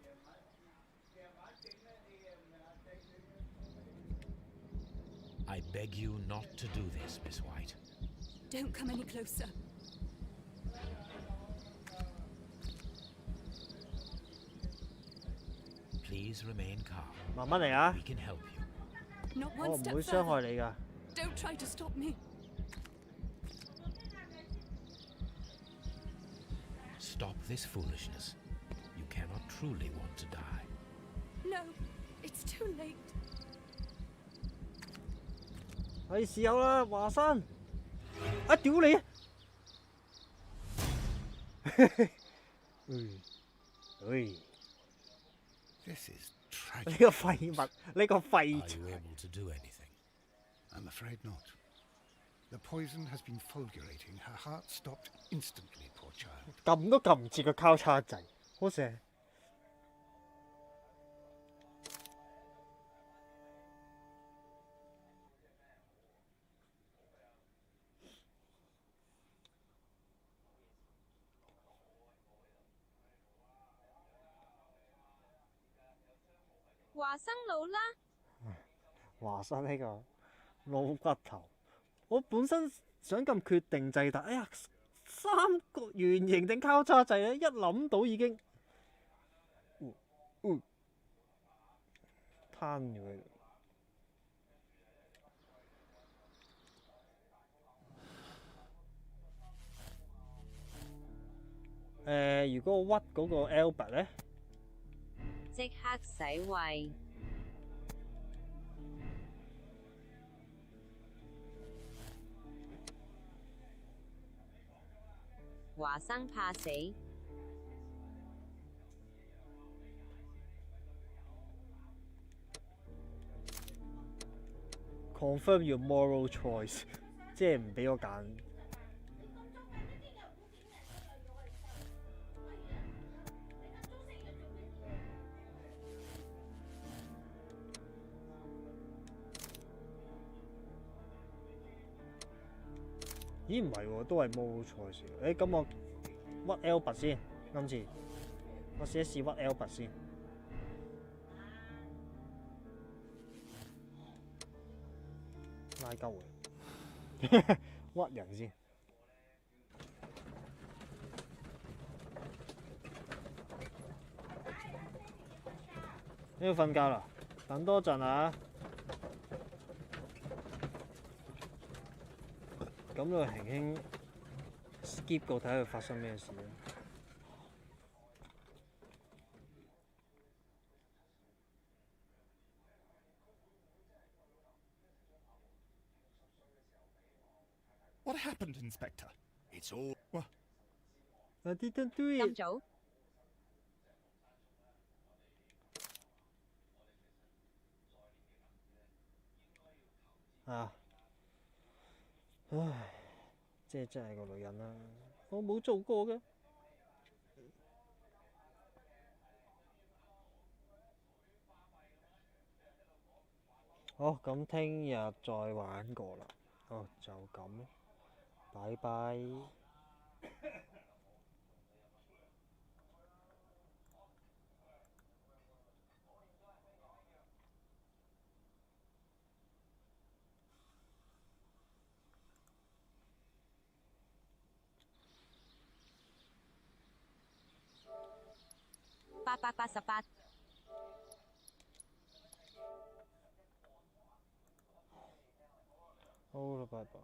Speaker 3: I beg you not to do this, Miss White.
Speaker 12: Don't come any closer.
Speaker 3: Please remain calm.
Speaker 1: 慢慢嚟啊！
Speaker 3: We can help you.
Speaker 12: Not
Speaker 1: 我
Speaker 12: one
Speaker 1: 唔
Speaker 12: step
Speaker 1: 會傷害你
Speaker 12: further.
Speaker 1: 㗎。
Speaker 12: Don't try to stop me.
Speaker 3: Stop this foolishness. You cannot truly want to die.
Speaker 12: No, it's too late.
Speaker 1: 係時候啦，華生！啊屌你啊！This
Speaker 4: is
Speaker 1: 你
Speaker 4: tragic.
Speaker 1: 個廢物，你個廢
Speaker 3: Are you able to do anything?
Speaker 4: I'm afraid not. The poison has been fulgurating. Her heart stopped instantly, poor child.
Speaker 1: 撳都撳唔切個交叉掣，好正。
Speaker 5: 華生老啦。
Speaker 1: 華生呢個老骨頭，我本身想咁決定制，但哎呀，三個圓形定交叉掣咧，一諗到已經，攤咗佢。如果我屈嗰個 Albert 咧？
Speaker 2: 即刻洗胃。華生怕死。
Speaker 1: Confirm your moral choice， 即係唔俾我揀。咦唔係喎，都係 moral choice。誒咁我屈 Albert 先，今次我試一試屈 Albert 先。拉鳩佢，屈人先。你要瞓覺啦，等多陣啊。咁你輕輕 skip 過睇下佢發生咩事啊。
Speaker 7: What happened, Inspector?
Speaker 14: It's all.
Speaker 7: What?
Speaker 1: I didn't do it.
Speaker 2: 咁早？
Speaker 1: 啊，唉，即係真係個女人啦，我冇做過嘅。好，咁聽日再玩過啦。哦，就咁，拜拜。
Speaker 2: 888。
Speaker 1: 好啦，拜拜。